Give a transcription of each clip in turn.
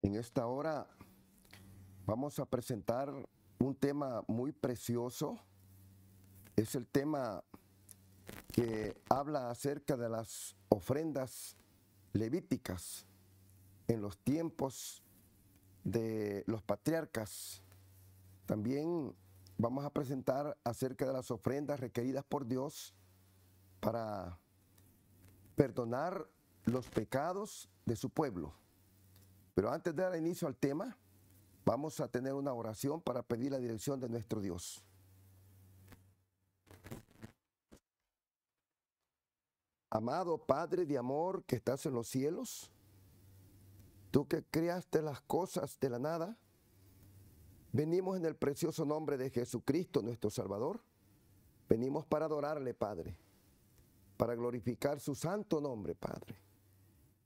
En esta hora vamos a presentar un tema muy precioso. Es el tema que habla acerca de las ofrendas levíticas en los tiempos de los patriarcas. También vamos a presentar acerca de las ofrendas requeridas por Dios para perdonar los pecados de su pueblo. Pero antes de dar inicio al tema, vamos a tener una oración para pedir la dirección de nuestro Dios. Amado Padre de amor que estás en los cielos, tú que creaste las cosas de la nada, venimos en el precioso nombre de Jesucristo, nuestro Salvador. Venimos para adorarle, Padre, para glorificar su santo nombre, Padre,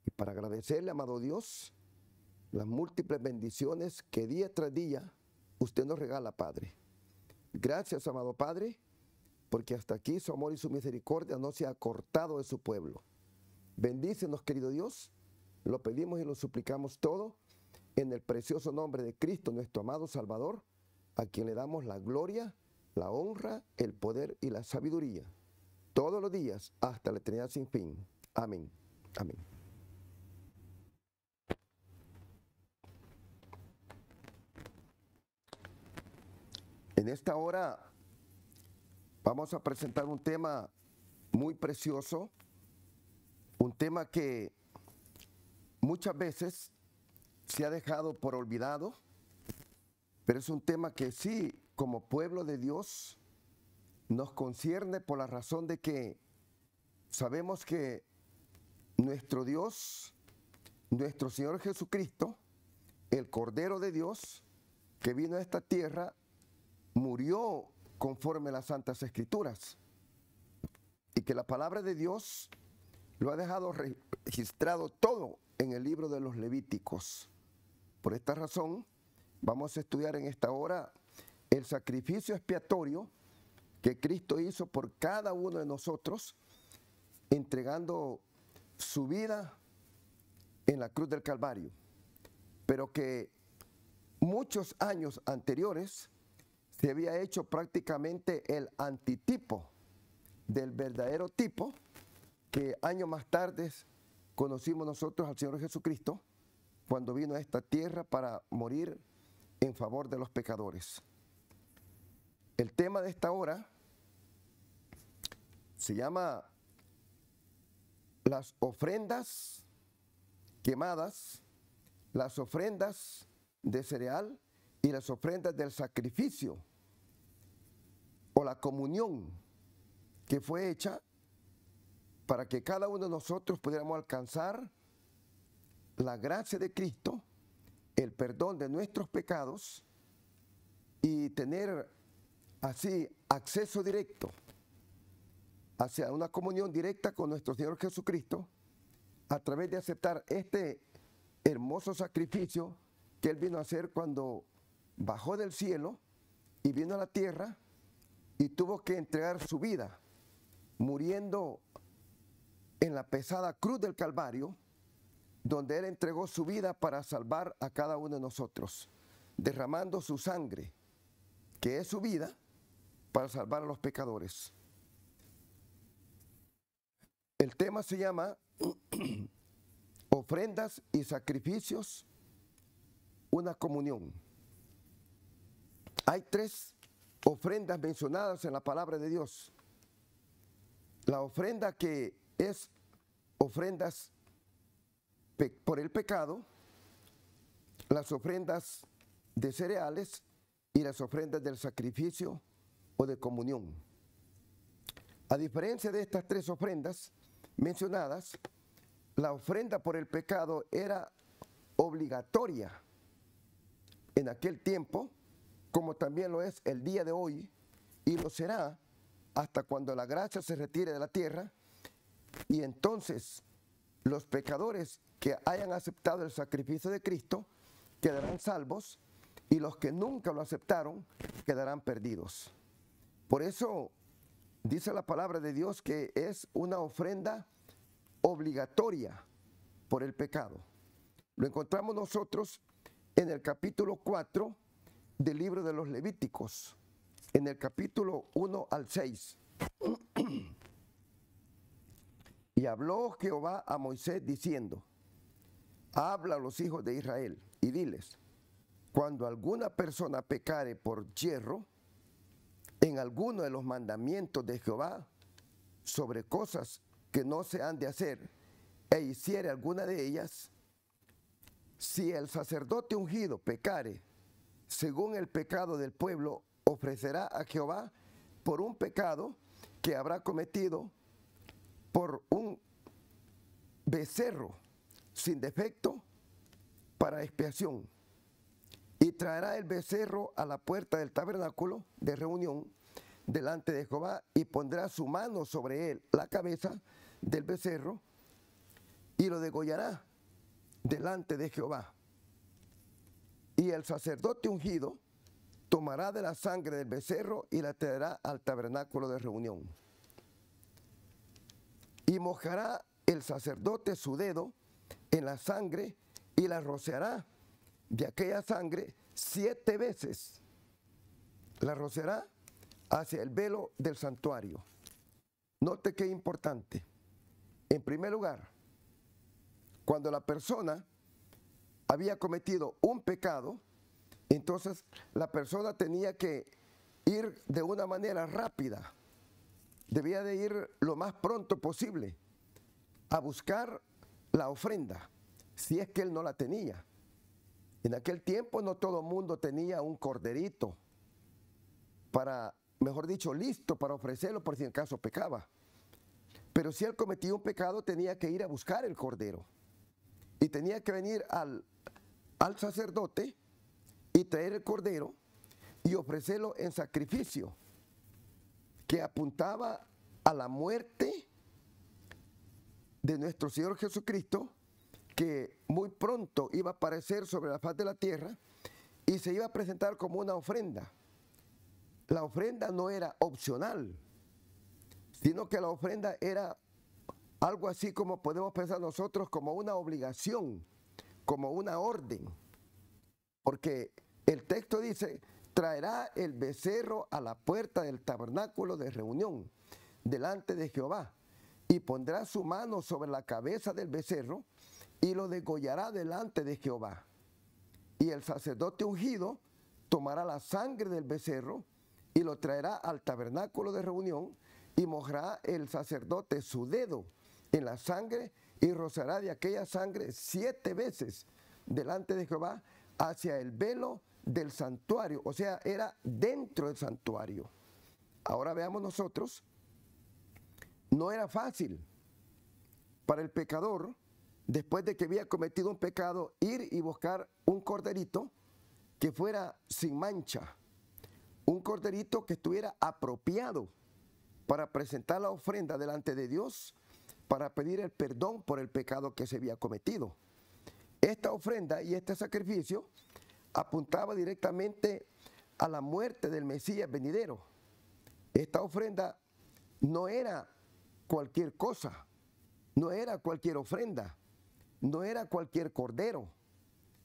y para agradecerle, amado Dios, las múltiples bendiciones que día tras día usted nos regala, Padre. Gracias, amado Padre, porque hasta aquí su amor y su misericordia no se ha cortado de su pueblo. Bendícenos, querido Dios, lo pedimos y lo suplicamos todo en el precioso nombre de Cristo, nuestro amado Salvador, a quien le damos la gloria, la honra, el poder y la sabiduría, todos los días hasta la eternidad sin fin. Amén. Amén. En esta hora vamos a presentar un tema muy precioso, un tema que muchas veces se ha dejado por olvidado, pero es un tema que sí, como pueblo de Dios, nos concierne por la razón de que sabemos que nuestro Dios, nuestro Señor Jesucristo, el Cordero de Dios, que vino a esta tierra, murió conforme a las Santas Escrituras, y que la palabra de Dios lo ha dejado registrado todo en el libro de los Levíticos. Por esta razón, vamos a estudiar en esta hora el sacrificio expiatorio que Cristo hizo por cada uno de nosotros, entregando su vida en la cruz del Calvario, pero que muchos años anteriores se había hecho prácticamente el antitipo del verdadero tipo que años más tarde conocimos nosotros al Señor Jesucristo cuando vino a esta tierra para morir en favor de los pecadores. El tema de esta hora se llama las ofrendas quemadas, las ofrendas de cereal y las ofrendas del sacrificio o la comunión que fue hecha para que cada uno de nosotros pudiéramos alcanzar la gracia de Cristo, el perdón de nuestros pecados y tener así acceso directo hacia una comunión directa con nuestro Señor Jesucristo a través de aceptar este hermoso sacrificio que Él vino a hacer cuando bajó del cielo y vino a la tierra y tuvo que entregar su vida, muriendo en la pesada cruz del Calvario, donde Él entregó su vida para salvar a cada uno de nosotros, derramando su sangre, que es su vida, para salvar a los pecadores. El tema se llama ofrendas y sacrificios, una comunión. Hay tres ofrendas mencionadas en la palabra de Dios. La ofrenda que es ofrendas por el pecado, las ofrendas de cereales y las ofrendas del sacrificio o de comunión. A diferencia de estas tres ofrendas mencionadas, la ofrenda por el pecado era obligatoria en aquel tiempo, como también lo es el día de hoy, y lo será hasta cuando la gracia se retire de la tierra, y entonces los pecadores que hayan aceptado el sacrificio de Cristo quedarán salvos, y los que nunca lo aceptaron quedarán perdidos. Por eso dice la palabra de Dios que es una ofrenda obligatoria por el pecado. Lo encontramos nosotros en el capítulo 4 del libro de los Levíticos, en el capítulo 1 al 6. Y habló Jehová a Moisés diciendo: habla a los hijos de Israel y diles: cuando alguna persona pecare por yerro en alguno de los mandamientos de Jehová sobre cosas que no se han de hacer, e hiciere alguna de ellas, si el sacerdote ungido pecare según el pecado del pueblo, ofrecerá a Jehová por un pecado que habrá cometido, por un becerro sin defecto para expiación. Y traerá el becerro a la puerta del tabernáculo de reunión delante de Jehová, y pondrá su mano sobre él, la cabeza del becerro, y lo degollará delante de Jehová. Y el sacerdote ungido tomará de la sangre del becerro y la traerá al tabernáculo de reunión. Y mojará el sacerdote su dedo en la sangre y la rociará de aquella sangre 7 veces. La rociará hacia el velo del santuario. Note qué importante. En primer lugar, cuando la persona había cometido un pecado, entonces la persona tenía que ir de una manera rápida. Debía de ir lo más pronto posible a buscar la ofrenda, si es que él no la tenía. En aquel tiempo no todo el mundo tenía un corderito para, mejor dicho, listo para ofrecerlo por si en caso pecaba. Pero si él cometía un pecado, tenía que ir a buscar el cordero. Y tenía que venir al sacerdote y traer el cordero y ofrecerlo en sacrificio, que apuntaba a la muerte de nuestro Señor Jesucristo, que muy pronto iba a aparecer sobre la faz de la tierra y se iba a presentar como una ofrenda. La ofrenda no era opcional, sino que la ofrenda era algo así como podemos pensar nosotros, como una obligación, como una orden. Porque el texto dice: traerá el becerro a la puerta del tabernáculo de reunión delante de Jehová, y pondrá su mano sobre la cabeza del becerro y lo degollará delante de Jehová. Y el sacerdote ungido tomará la sangre del becerro y lo traerá al tabernáculo de reunión, y mojará el sacerdote su dedo en la sangre y rociará de aquella sangre 7 veces delante de Jehová hacia el velo del santuario. O sea, era dentro del santuario. Ahora veamos nosotros, no era fácil para el pecador, después de que había cometido un pecado, ir y buscar un corderito que fuera sin mancha, un corderito que estuviera apropiado para presentar la ofrenda delante de Dios, para pedir el perdón por el pecado que se había cometido. Esta ofrenda y este sacrificio apuntaba directamente a la muerte del Mesías venidero. Esta ofrenda no era cualquier cosa, no era cualquier ofrenda, no era cualquier cordero,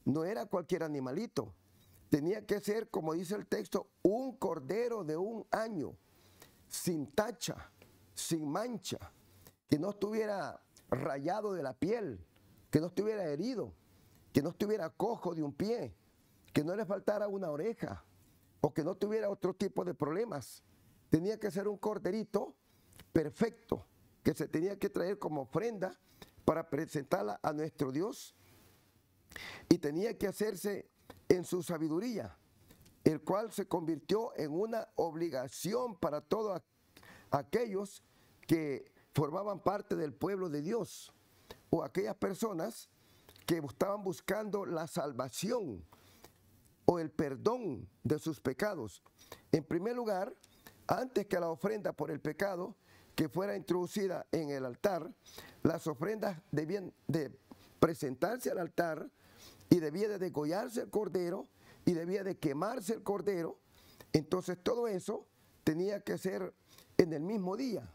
no era cualquier animalito. Tenía que ser, como dice el texto, un cordero de 1 año, sin tacha, sin mancha, que no estuviera rayado de la piel, que no estuviera herido, que no estuviera cojo de un pie, que no le faltara una oreja o que no tuviera otro tipo de problemas. Tenía que ser un corderito perfecto, que se tenía que traer como ofrenda para presentarla a nuestro Dios, y tenía que hacerse en su sabiduría, el cual se convirtió en una obligación para todos aquellos que formaban parte del pueblo de Dios, o aquellas personas que estaban buscando la salvación o el perdón de sus pecados. En primer lugar, antes que la ofrenda por el pecado que fuera introducida en el altar, las ofrendas debían de presentarse al altar, y debía de degollarse el cordero y debía de quemarse el cordero. Entonces todo eso tenía que ser en el mismo día,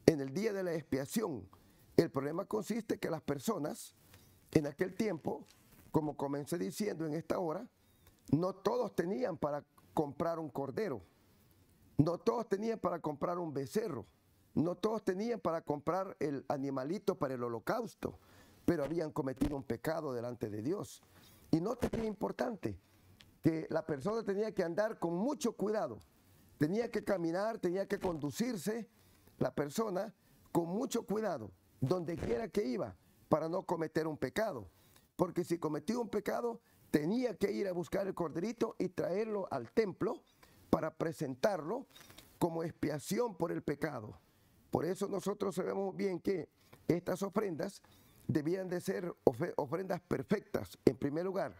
en el día de la expiación. El problema consiste que las personas en aquel tiempo, como comencé diciendo en esta hora, no todos tenían para comprar un cordero, no todos tenían para comprar un becerro, no todos tenían para comprar el animalito para el holocausto, pero habían cometido un pecado delante de Dios. Y no tenía importante que la persona tenía que andar con mucho cuidado, tenía que caminar, tenía que conducirse la persona con mucho cuidado, donde quiera que iba, para no cometer un pecado. Porque si cometía un pecado, tenía que ir a buscar el corderito y traerlo al templo para presentarlo como expiación por el pecado. Por eso nosotros sabemos bien que estas ofrendas debían de ser ofrendas perfectas, en primer lugar.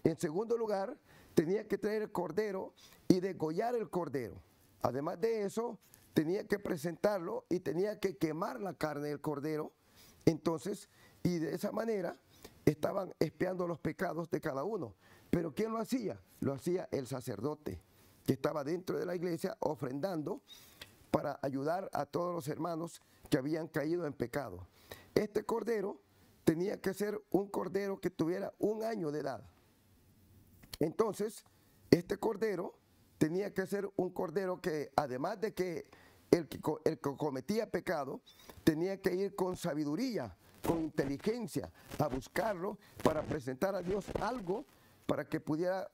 En segundo lugar, tenía que traer el cordero y degollar el cordero. Además de eso, tenía que presentarlo y tenía que quemar la carne del cordero. Entonces, y de esa manera estaban expiando los pecados de cada uno. Pero ¿quién lo hacía? Lo hacía el sacerdote, que estaba dentro de la iglesia ofrendando para ayudar a todos los hermanos que habían caído en pecado. Este cordero tenía que ser un cordero que tuviera 1 año de edad. Entonces, este cordero tenía que ser un cordero que, además de que el que cometía pecado, tenía que ir con sabiduría, con inteligencia, a buscarlo para presentar a Dios algo para que pudiera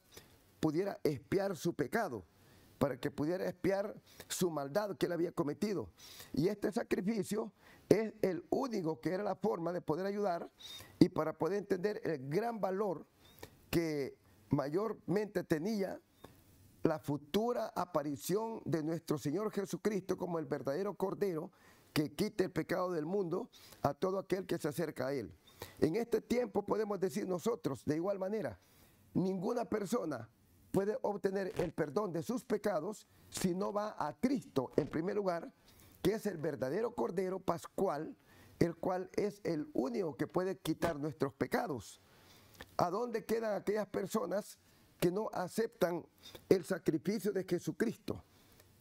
expiar su pecado, para que pudiera expiar su maldad que él había cometido. Y este sacrificio es el único que era la forma de poder ayudar y para poder entender el gran valor que mayormente tenía la futura aparición de nuestro Señor Jesucristo como el verdadero Cordero que quite el pecado del mundo a todo aquel que se acerca a Él. En este tiempo podemos decir nosotros, de igual manera, ninguna persona puede obtener el perdón de sus pecados si no va a Cristo, en primer lugar, que es el verdadero Cordero Pascual, el cual es el único que puede quitar nuestros pecados. ¿A dónde quedan aquellas personas que no aceptan el sacrificio de Jesucristo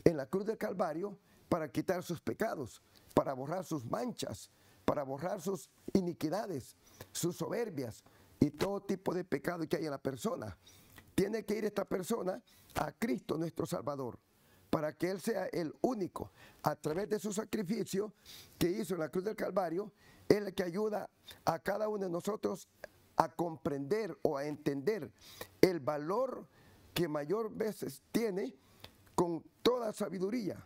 en la cruz del Calvario para quitar sus pecados, para borrar sus manchas, para borrar sus iniquidades, sus soberbias y todo tipo de pecado que hay en la persona? Tiene que ir esta persona a Cristo nuestro Salvador, para que Él sea el único, a través de su sacrificio que hizo en la cruz del Calvario, Él que ayuda a cada uno de nosotros a comprender o a entender el valor que mayor veces tiene con toda sabiduría.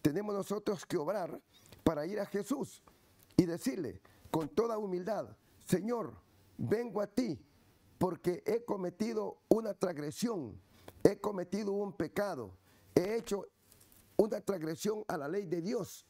Tenemos nosotros que obrar para ir a Jesús y decirle con toda humildad: Señor, vengo a ti porque he cometido una transgresión, he cometido un pecado, he hecho una transgresión a la ley de Dios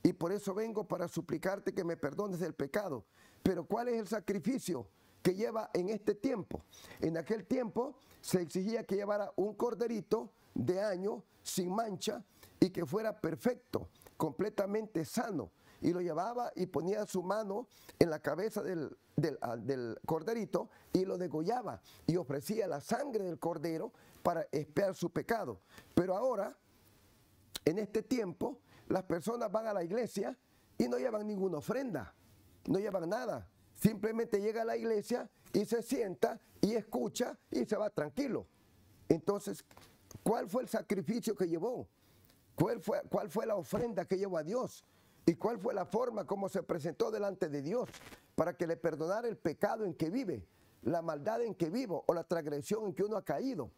y por eso vengo para suplicarte que me perdones el pecado. Pero ¿cuál es el sacrificio que lleva en este tiempo? En aquel tiempo se exigía que llevara un corderito de año sin mancha y que fuera perfecto, completamente sano, y lo llevaba y ponía su mano en la cabeza del corderito y lo degollaba y ofrecía la sangre del cordero para expiar su pecado. Pero ahora, en este tiempo, las personas van a la iglesia y no llevan ninguna ofrenda, no llevan nada. Simplemente llega a la iglesia y se sienta y escucha y se va tranquilo. Entonces, ¿cuál fue el sacrificio que llevó? ¿Cuál fue la ofrenda que llevó a Dios? ¿Y cuál fue la forma como se presentó delante de Dios para que le perdonara el pecado en que vive, la maldad en que vivo o la transgresión en que uno ha caído?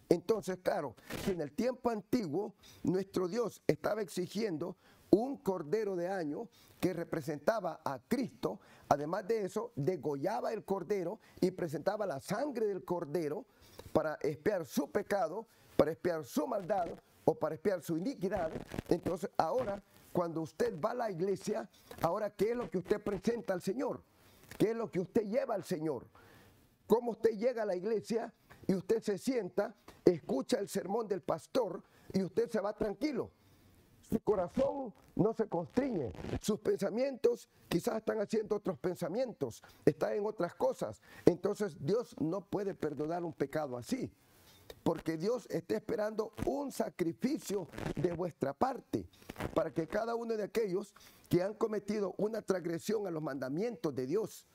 Entonces, claro, si en el tiempo antiguo nuestro Dios estaba exigiendo un cordero de año que representaba a Cristo, además de eso, degollaba el cordero y presentaba la sangre del cordero para expiar su pecado, para expiar su maldad o para expiar su iniquidad. Entonces, ahora, cuando usted va a la iglesia, ahora, ¿qué es lo que usted presenta al Señor? ¿Qué es lo que usted lleva al Señor? ¿Cómo usted llega a la iglesia y usted se sienta, escucha el sermón del pastor y usted se va tranquilo? Su corazón no se constriñe, sus pensamientos quizás están haciendo otros pensamientos, están en otras cosas. Entonces Dios no puede perdonar un pecado así, porque Dios está esperando un sacrificio de vuestra parte, para que cada uno de aquellos que han cometido una transgresión a los mandamientos de Dios,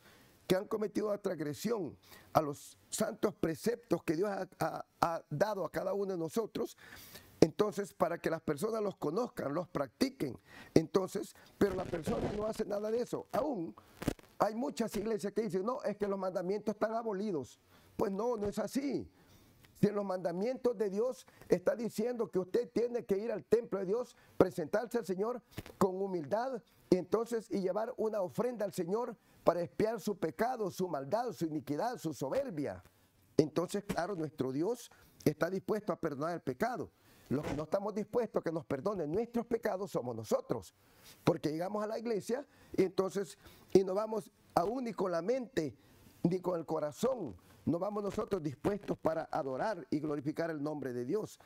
que han cometido una transgresión a los santos preceptos que Dios ha dado a cada uno de nosotros. Entonces, para que las personas los conozcan, los practiquen. Entonces, pero la persona no hace nada de eso. Aún hay muchas iglesias que dicen, no, es que los mandamientos están abolidos. Pues no, no es así. Si en los mandamientos de Dios está diciendo que usted tiene que ir al templo de Dios, presentarse al Señor con humildad y llevar una ofrenda al Señor para expiar su pecado, su maldad, su iniquidad, su soberbia. Entonces, claro, nuestro Dios está dispuesto a perdonar el pecado. Los que no estamos dispuestos a que nos perdonen nuestros pecados somos nosotros, porque llegamos a la iglesia y no vamos aún ni con la mente ni con el corazón, no vamos nosotros dispuestos para adorar y glorificar el nombre de Dios.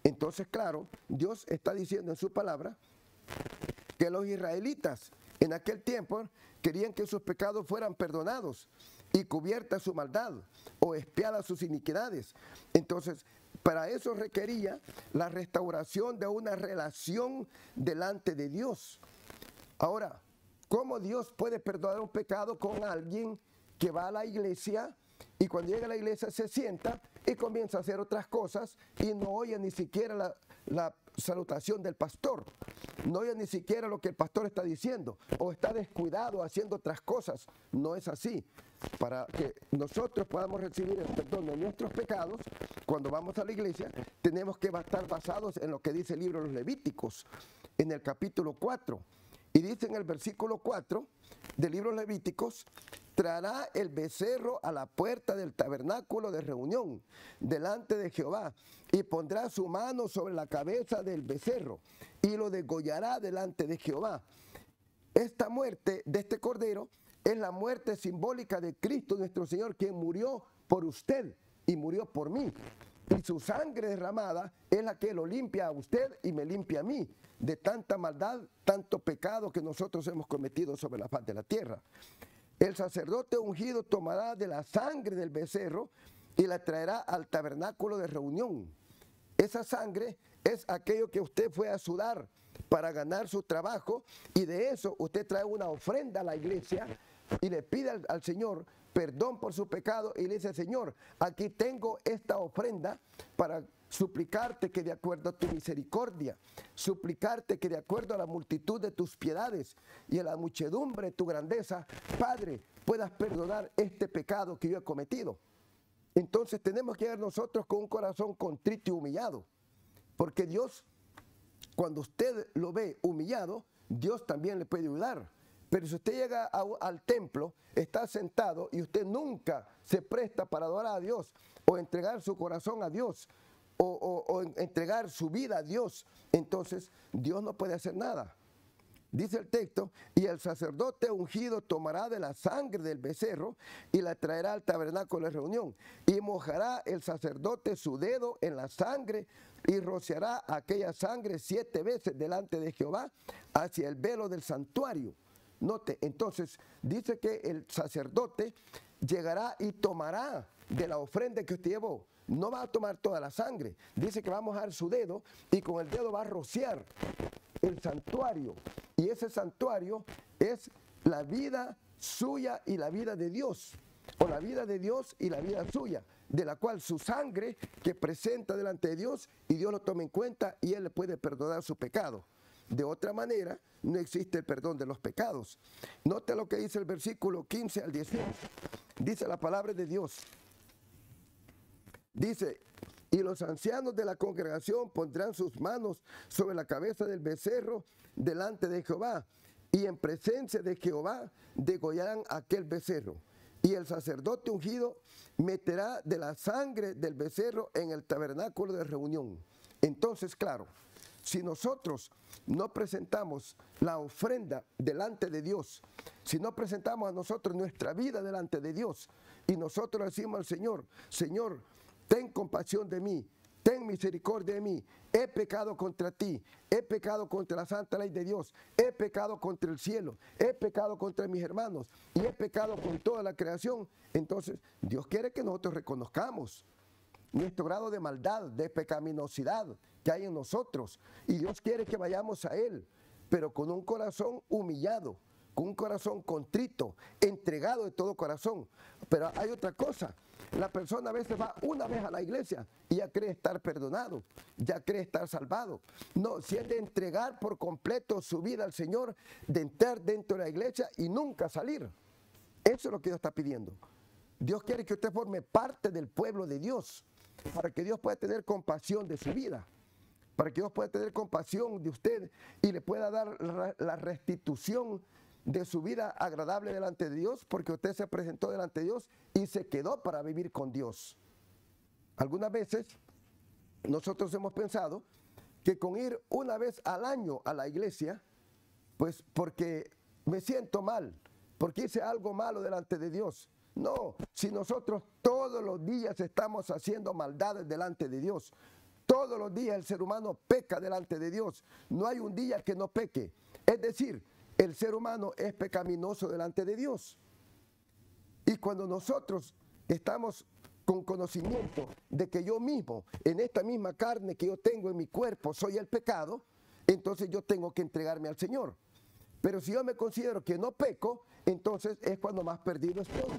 Entonces, claro, Dios está diciendo en su palabra que los israelitas en aquel tiempo querían que sus pecados fueran perdonados y cubierta su maldad o expiadas sus iniquidades. Entonces, para eso requería la restauración de una relación delante de Dios. Ahora, ¿cómo Dios puede perdonar un pecado con alguien que va a la iglesia y cuando llega a la iglesia se sienta y comienza a hacer otras cosas y no oye ni siquiera la salutación del pastor? No oye ni siquiera lo que el pastor está diciendo o está descuidado haciendo otras cosas. No es así. Para que nosotros podamos recibir el perdón de nuestros pecados, cuando vamos a la iglesia, tenemos que estar basados en lo que dice el libro de los Levíticos, en el capítulo 4. Y dice en el versículo 4 del libro de Levíticos, traerá el becerro a la puerta del tabernáculo de reunión delante de Jehová y pondrá su mano sobre la cabeza del becerro y lo degollará delante de Jehová. Esta muerte de este cordero es la muerte simbólica de Cristo nuestro Señor, quien murió por usted y murió por mí. Y su sangre derramada es la que lo limpia a usted y me limpia a mí de tanta maldad, tanto pecado que nosotros hemos cometido sobre la faz de la tierra. El sacerdote ungido tomará de la sangre del becerro y la traerá al tabernáculo de reunión. Esa sangre es aquello que usted fue a sudar para ganar su trabajo y de eso usted trae una ofrenda a la iglesia y le pide al Señor perdón por su pecado y le dice, Señor, aquí tengo esta ofrenda para suplicarte que de acuerdo a tu misericordia, suplicarte que de acuerdo a la multitud de tus piedades y a la muchedumbre de tu grandeza, Padre, puedas perdonar este pecado que yo he cometido. Entonces tenemos que ir nosotros con un corazón contrito y humillado, porque Dios, cuando usted lo ve humillado, Dios también le puede ayudar. Pero si usted llega al templo, está sentado y usted nunca se presta para adorar a Dios o entregar su corazón a Dios o entregar su vida a Dios, entonces Dios no puede hacer nada. Dice el texto, y el sacerdote ungido tomará de la sangre del becerro y la traerá al tabernáculo de reunión. Y mojará el sacerdote su dedo en la sangre y rociará aquella sangre 7 veces delante de Jehová hacia el velo del santuario. Note, entonces dice que el sacerdote llegará y tomará de la ofrenda que usted llevó. No va a tomar toda la sangre. Dice que va a mojar su dedo y con el dedo va a rociar el santuario. Y ese santuario es la vida suya y la vida de Dios. O la vida de Dios y la vida suya, de la cual su sangre que presenta delante de Dios y Dios lo toma en cuenta y Él le puede perdonar su pecado. De otra manera, no existe el perdón de los pecados. Note lo que dice el versículo 15 al 18. Dice la palabra de Dios. Dice, y los ancianos de la congregación pondrán sus manos sobre la cabeza del becerro delante de Jehová, y en presencia de Jehová degollarán aquel becerro. Y el sacerdote ungido meterá de la sangre del becerro en el tabernáculo de reunión. Entonces, claro, si nosotros no presentamos la ofrenda delante de Dios, si no presentamos a nosotros nuestra vida delante de Dios, y nosotros decimos al Señor, Señor, ten compasión de mí, ten misericordia de mí, he pecado contra ti, he pecado contra la santa ley de Dios, he pecado contra el cielo, he pecado contra mis hermanos y he pecado con toda la creación. Entonces, Dios quiere que nosotros reconozcamos nuestro grado de maldad, de pecaminosidad que hay en nosotros. Y Dios quiere que vayamos a Él, pero con un corazón humillado, con un corazón contrito, entregado de todo corazón. Pero hay otra cosa, la persona a veces va una vez a la iglesia y ya cree estar perdonado, ya cree estar salvado. No, si es de entregar por completo su vida al Señor, de entrar dentro de la iglesia y nunca salir. Eso es lo que Dios está pidiendo. Dios quiere que usted forme parte del pueblo de Dios, para que Dios pueda tener compasión de su vida, para que Dios pueda tener compasión de usted y le pueda dar la restitución de su vida agradable delante de Dios, porque usted se presentó delante de Dios y se quedó para vivir con Dios. Algunas veces nosotros hemos pensado que con ir una vez al año a la iglesia, pues porque me siento mal, porque hice algo malo delante de Dios. No, si nosotros todos los días estamos haciendo maldades delante de Dios, todos los días el ser humano peca delante de Dios, no hay un día que no peque. Es decir, el ser humano es pecaminoso delante de Dios. Y cuando nosotros estamos con conocimiento de que yo mismo, en esta misma carne que yo tengo en mi cuerpo, soy el pecado, entonces yo tengo que entregarme al Señor. Pero si yo me considero que no peco, entonces es cuando más perdido estoy.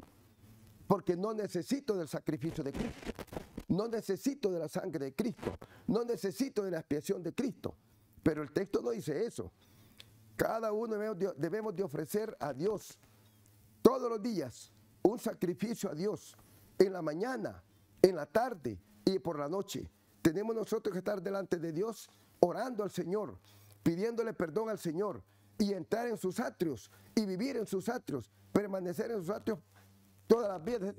Porque no necesito del sacrificio de Cristo, no necesito de la sangre de Cristo, no necesito de la expiación de Cristo. Pero el texto no dice eso. Cada uno debemos de ofrecer a Dios todos los días un sacrificio a Dios, en la mañana, en la tarde y por la noche. Tenemos nosotros que estar delante de Dios orando al Señor, pidiéndole perdón al Señor y entrar en sus atrios y vivir en sus atrios, permanecer en sus atrios todas las vidas,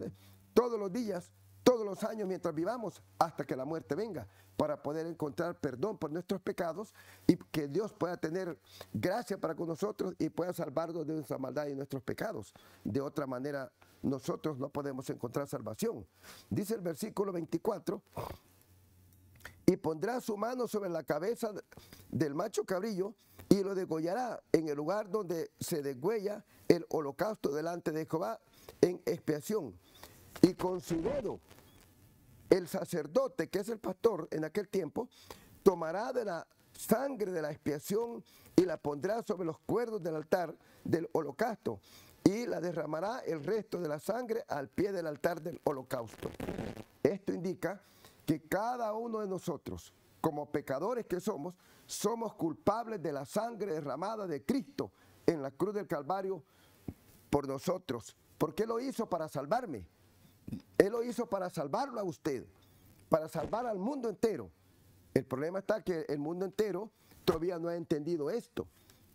todos los días, todos los años mientras vivamos hasta que la muerte venga, para poder encontrar perdón por nuestros pecados y que Dios pueda tener gracia para con nosotros y pueda salvarnos de nuestra maldad y nuestros pecados. De otra manera nosotros no podemos encontrar salvación. Dice el versículo 24, y pondrá su mano sobre la cabeza del macho cabrillo y lo degollará en el lugar donde se degüella el holocausto delante de Jehová en expiación. Y con su dedo el sacerdote, que es el pastor en aquel tiempo, tomará de la sangre de la expiación y la pondrá sobre los cuernos del altar del holocausto y la derramará el resto de la sangre al pie del altar del holocausto. Esto indica que cada uno de nosotros, como pecadores que somos, somos culpables de la sangre derramada de Cristo en la cruz del Calvario por nosotros. ¿Por qué lo hizo? Para salvarme. Él lo hizo para salvarlo a usted, para salvar al mundo entero. El problema está que el mundo entero todavía no ha entendido esto,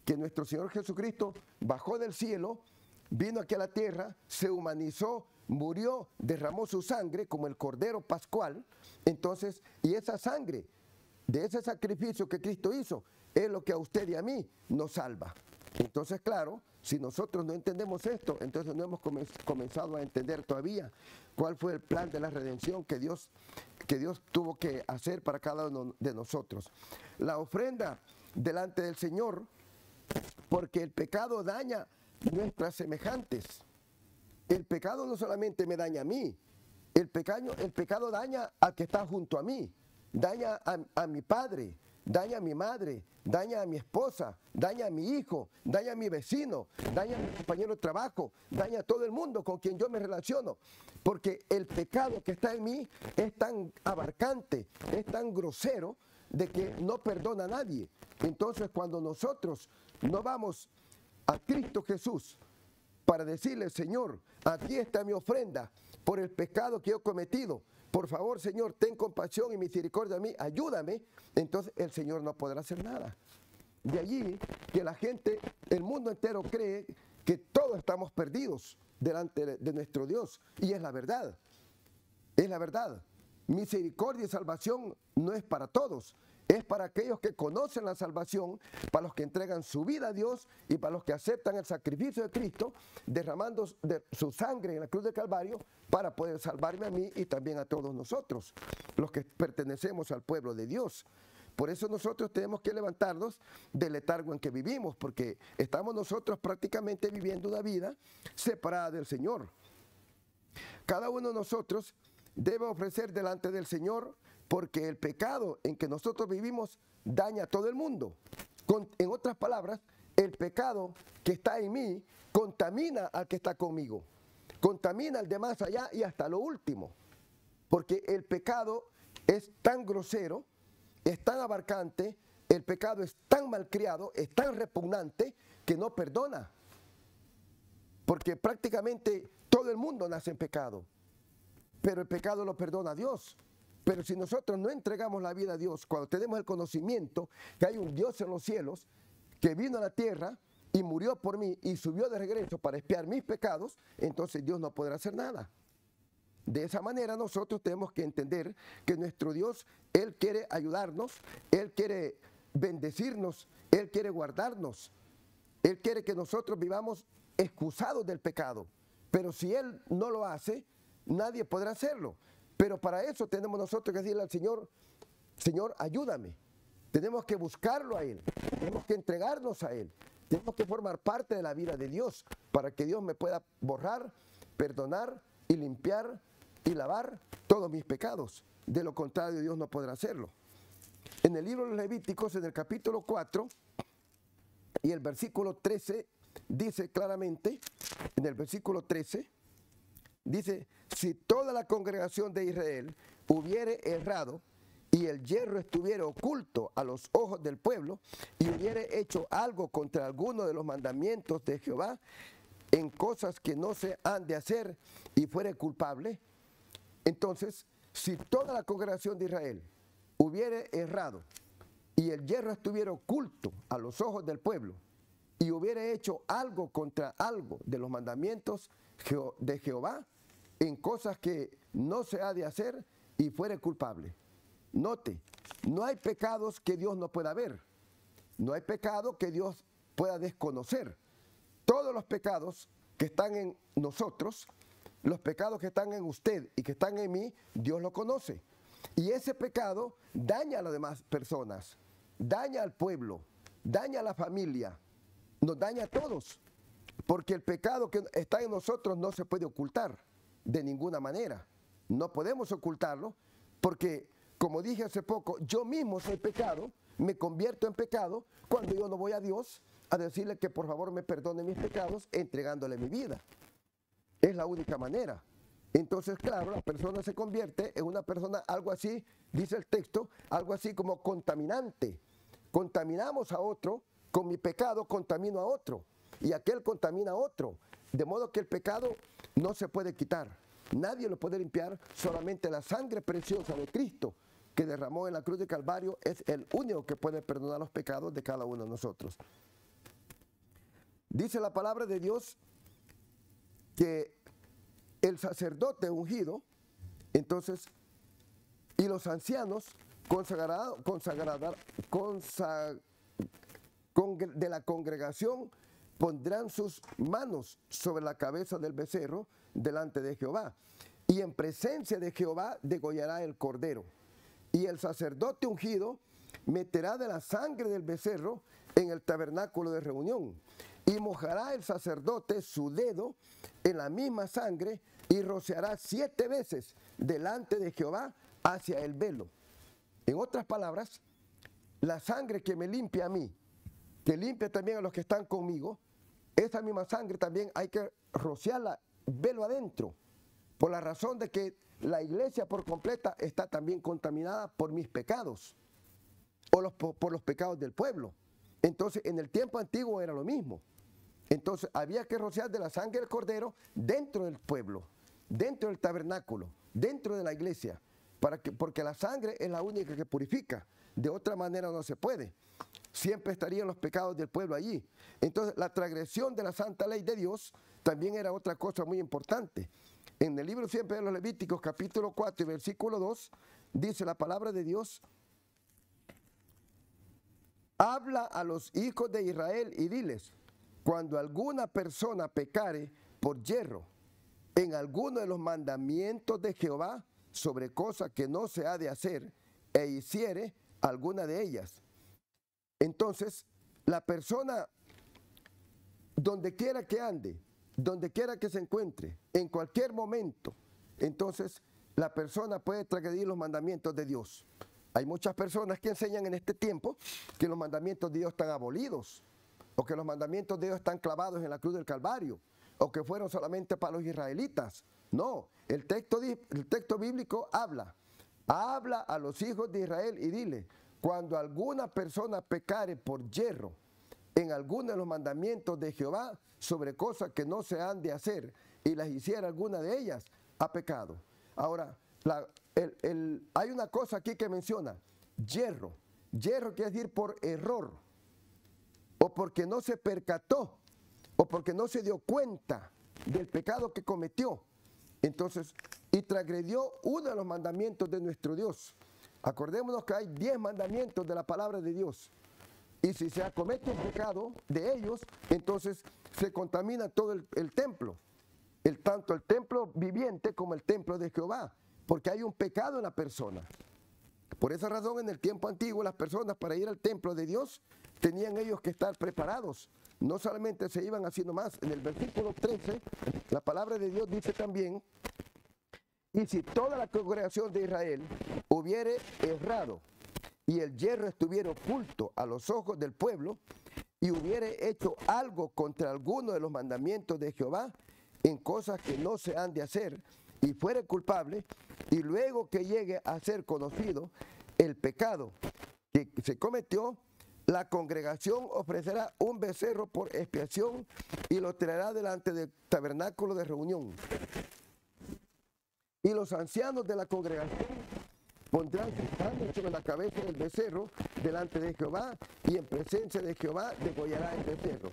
que nuestro Señor Jesucristo bajó del cielo, vino aquí a la tierra, se humanizó, murió, derramó su sangre como el Cordero Pascual. Entonces, y esa sangre de ese sacrificio que Cristo hizo es lo que a usted y a mí nos salva. Entonces, claro, si nosotros no entendemos esto, entonces no hemos comenzado a entender todavía cuál fue el plan de la redención que Dios tuvo que hacer para cada uno de nosotros. La ofrenda delante del Señor, porque el pecado daña nuestras semejantes. El pecado no solamente me daña a mí, el pecado daña al que está junto a mí, daña a mi padre, daña a mi madre, daña a mi esposa, daña a mi hijo, daña a mi vecino, daña a mi compañero de trabajo, daña a todo el mundo con quien yo me relaciono. Porque el pecado que está en mí es tan abarcante, es tan grosero, de que no perdona a nadie. Entonces, cuando nosotros no vamos a Cristo Jesús para decirle, Señor, aquí está mi ofrenda por el pecado que yo he cometido, por favor, Señor, ten compasión y misericordia de mí, ayúdame, entonces el Señor no podrá hacer nada. De allí que la gente, el mundo entero cree que todos estamos perdidos delante de nuestro Dios. Y es la verdad, es la verdad. Misericordia y salvación no es para todos, es para aquellos que conocen la salvación, para los que entregan su vida a Dios y para los que aceptan el sacrificio de Cristo, derramando su sangre en la cruz del Calvario para poder salvarme a mí y también a todos nosotros, los que pertenecemos al pueblo de Dios. Por eso nosotros tenemos que levantarnos del letargo en que vivimos, porque estamos nosotros prácticamente viviendo una vida separada del Señor. Cada uno de nosotros debe ofrecer delante del Señor, porque el pecado en que nosotros vivimos daña a todo el mundo. En otras palabras, el pecado que está en mí contamina al que está conmigo, contamina al de más allá y hasta lo último, porque el pecado es tan grosero, es tan abarcante, el pecado es tan malcriado, es tan repugnante que no perdona, porque prácticamente todo el mundo nace en pecado, pero el pecado lo perdona Dios. Pero si nosotros no entregamos la vida a Dios, cuando tenemos el conocimiento que hay un Dios en los cielos, que vino a la tierra y murió por mí y subió de regreso para expiar mis pecados, entonces Dios no podrá hacer nada. De esa manera nosotros tenemos que entender que nuestro Dios, Él quiere ayudarnos, Él quiere bendecirnos, Él quiere guardarnos, Él quiere que nosotros vivamos excusados del pecado. Pero si Él no lo hace, nadie podrá hacerlo. Pero para eso tenemos nosotros que decirle al Señor, Señor, ayúdame. Tenemos que buscarlo a Él, tenemos que entregarnos a Él, tenemos que formar parte de la vida de Dios para que Dios me pueda borrar, perdonar y limpiar y lavar todos mis pecados. De lo contrario, Dios no podrá hacerlo. En el libro de los Levíticos, en el capítulo 4 y el versículo 13, dice claramente, en el versículo 13, dice, si toda la congregación de Israel hubiere errado y el hierro estuviera oculto a los ojos del pueblo y hubiere hecho algo contra alguno de los mandamientos de Jehová en cosas que no se han de hacer y fuere culpable, entonces, si toda la congregación de Israel hubiere errado y el hierro estuviera oculto a los ojos del pueblo y hubiera hecho algo contra algo de los mandamientos de Jehová en cosas que no se ha de hacer y fuere culpable. Note, no hay pecados que Dios no pueda ver, no hay pecado que Dios pueda desconocer. Todos los pecados que están en nosotros, los pecados que están en usted y que están en mí, Dios lo conoce. Y ese pecado daña a las demás personas, daña al pueblo, daña a la familia, nos daña a todos. Porque el pecado que está en nosotros no se puede ocultar de ninguna manera. No podemos ocultarlo porque, como dije hace poco, yo mismo soy pecado, me convierto en pecado cuando yo no voy a Dios a decirle que por favor me perdone mis pecados entregándole mi vida. Es la única manera. Entonces, claro, la persona se convierte en una persona, algo así, dice el texto, algo así como contaminante. Contaminamos a otro, con mi pecado contamino a otro, y aquel contamina a otro. De modo que el pecado no se puede quitar. Nadie lo puede limpiar, solamente la sangre preciosa de Cristo que derramó en la cruz de Calvario es el único que puede perdonar los pecados de cada uno de nosotros. Dice la palabra de Dios que el sacerdote ungido, entonces, y los ancianos de la congregación pondrán sus manos sobre la cabeza del becerro delante de Jehová, y en presencia de Jehová degollará el cordero. Y el sacerdote ungido meterá de la sangre del becerro en el tabernáculo de reunión, y mojará el sacerdote su dedo en la misma sangre y rociará 7 veces delante de Jehová hacia el velo. En otras palabras, la sangre que me limpia a mí, que limpia también a los que están conmigo, esa misma sangre también hay que rociarla velo adentro, por la razón de que la iglesia por completa está también contaminada por mis pecados o por los pecados del pueblo. Entonces, en el tiempo antiguo era lo mismo. Entonces, había que rociar de la sangre del cordero dentro del pueblo, dentro del tabernáculo, dentro de la iglesia, porque la sangre es la única que purifica. De otra manera no se puede. Siempre estarían los pecados del pueblo allí. Entonces, la transgresión de la santa ley de Dios también era otra cosa muy importante. En el libro siempre de los Levíticos, capítulo 4 y versículo 2, dice la palabra de Dios: habla a los hijos de Israel y diles, cuando alguna persona pecare por yerro en alguno de los mandamientos de Jehová sobre cosa que no se ha de hacer e hiciere alguna de ellas. Entonces, la persona, donde quiera que ande, donde quiera que se encuentre, en cualquier momento, entonces la persona puede transgredir los mandamientos de Dios. Hay muchas personas que enseñan en este tiempo que los mandamientos de Dios están abolidos. o que los mandamientos de Dios están clavados en la cruz del Calvario, o que fueron solamente para los israelitas. No, el texto bíblico habla a los hijos de Israel y dile, cuando alguna persona pecare por yerro en alguno de los mandamientos de Jehová sobre cosas que no se han de hacer y las hiciera alguna de ellas, ha pecado. Ahora, hay una cosa aquí que menciona, yerro. Yerro quiere decir por error, o porque no se percató, o porque no se dio cuenta del pecado que cometió. Entonces, y transgredió uno de los mandamientos de nuestro Dios. Acordémonos que hay 10 mandamientos de la palabra de Dios. Y si se acomete un pecado de ellos, entonces se contamina todo el templo. Tanto el templo viviente como el templo de Jehová. Porque hay un pecado en la persona. Por esa razón, en el tiempo antiguo, las personas para ir al templo de Dios tenían ellos que estar preparados. No solamente se iban así nomás. En el versículo 13, la palabra de Dios dice también, y si toda la congregación de Israel hubiere errado y el yerro estuviera oculto a los ojos del pueblo y hubiere hecho algo contra alguno de los mandamientos de Jehová en cosas que no se han de hacer y fuere culpable, y luego que llegue a ser conocido el pecado que se cometió, la congregación ofrecerá un becerro por expiación y lo traerá delante del tabernáculo de reunión. Y los ancianos de la congregación pondrán sus manos sobre la cabeza del becerro delante de Jehová, y en presencia de Jehová degollará el becerro.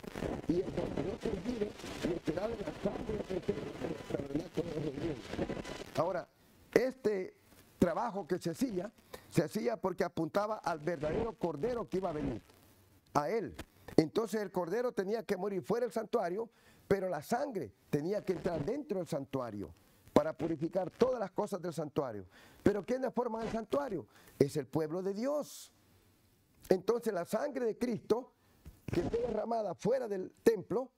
Y el sacerdote impide meterá de la sangre del becerro en el tabernáculo de reunión. Ahora, este trabajo que se hacía porque apuntaba al verdadero cordero que iba a venir, a él. Entonces el cordero tenía que morir fuera del santuario, pero la sangre tenía que entrar dentro del santuario para purificar todas las cosas del santuario. Pero ¿quiénes forman el santuario? Es el pueblo de Dios. Entonces la sangre de Cristo, que fue derramada fuera del templo,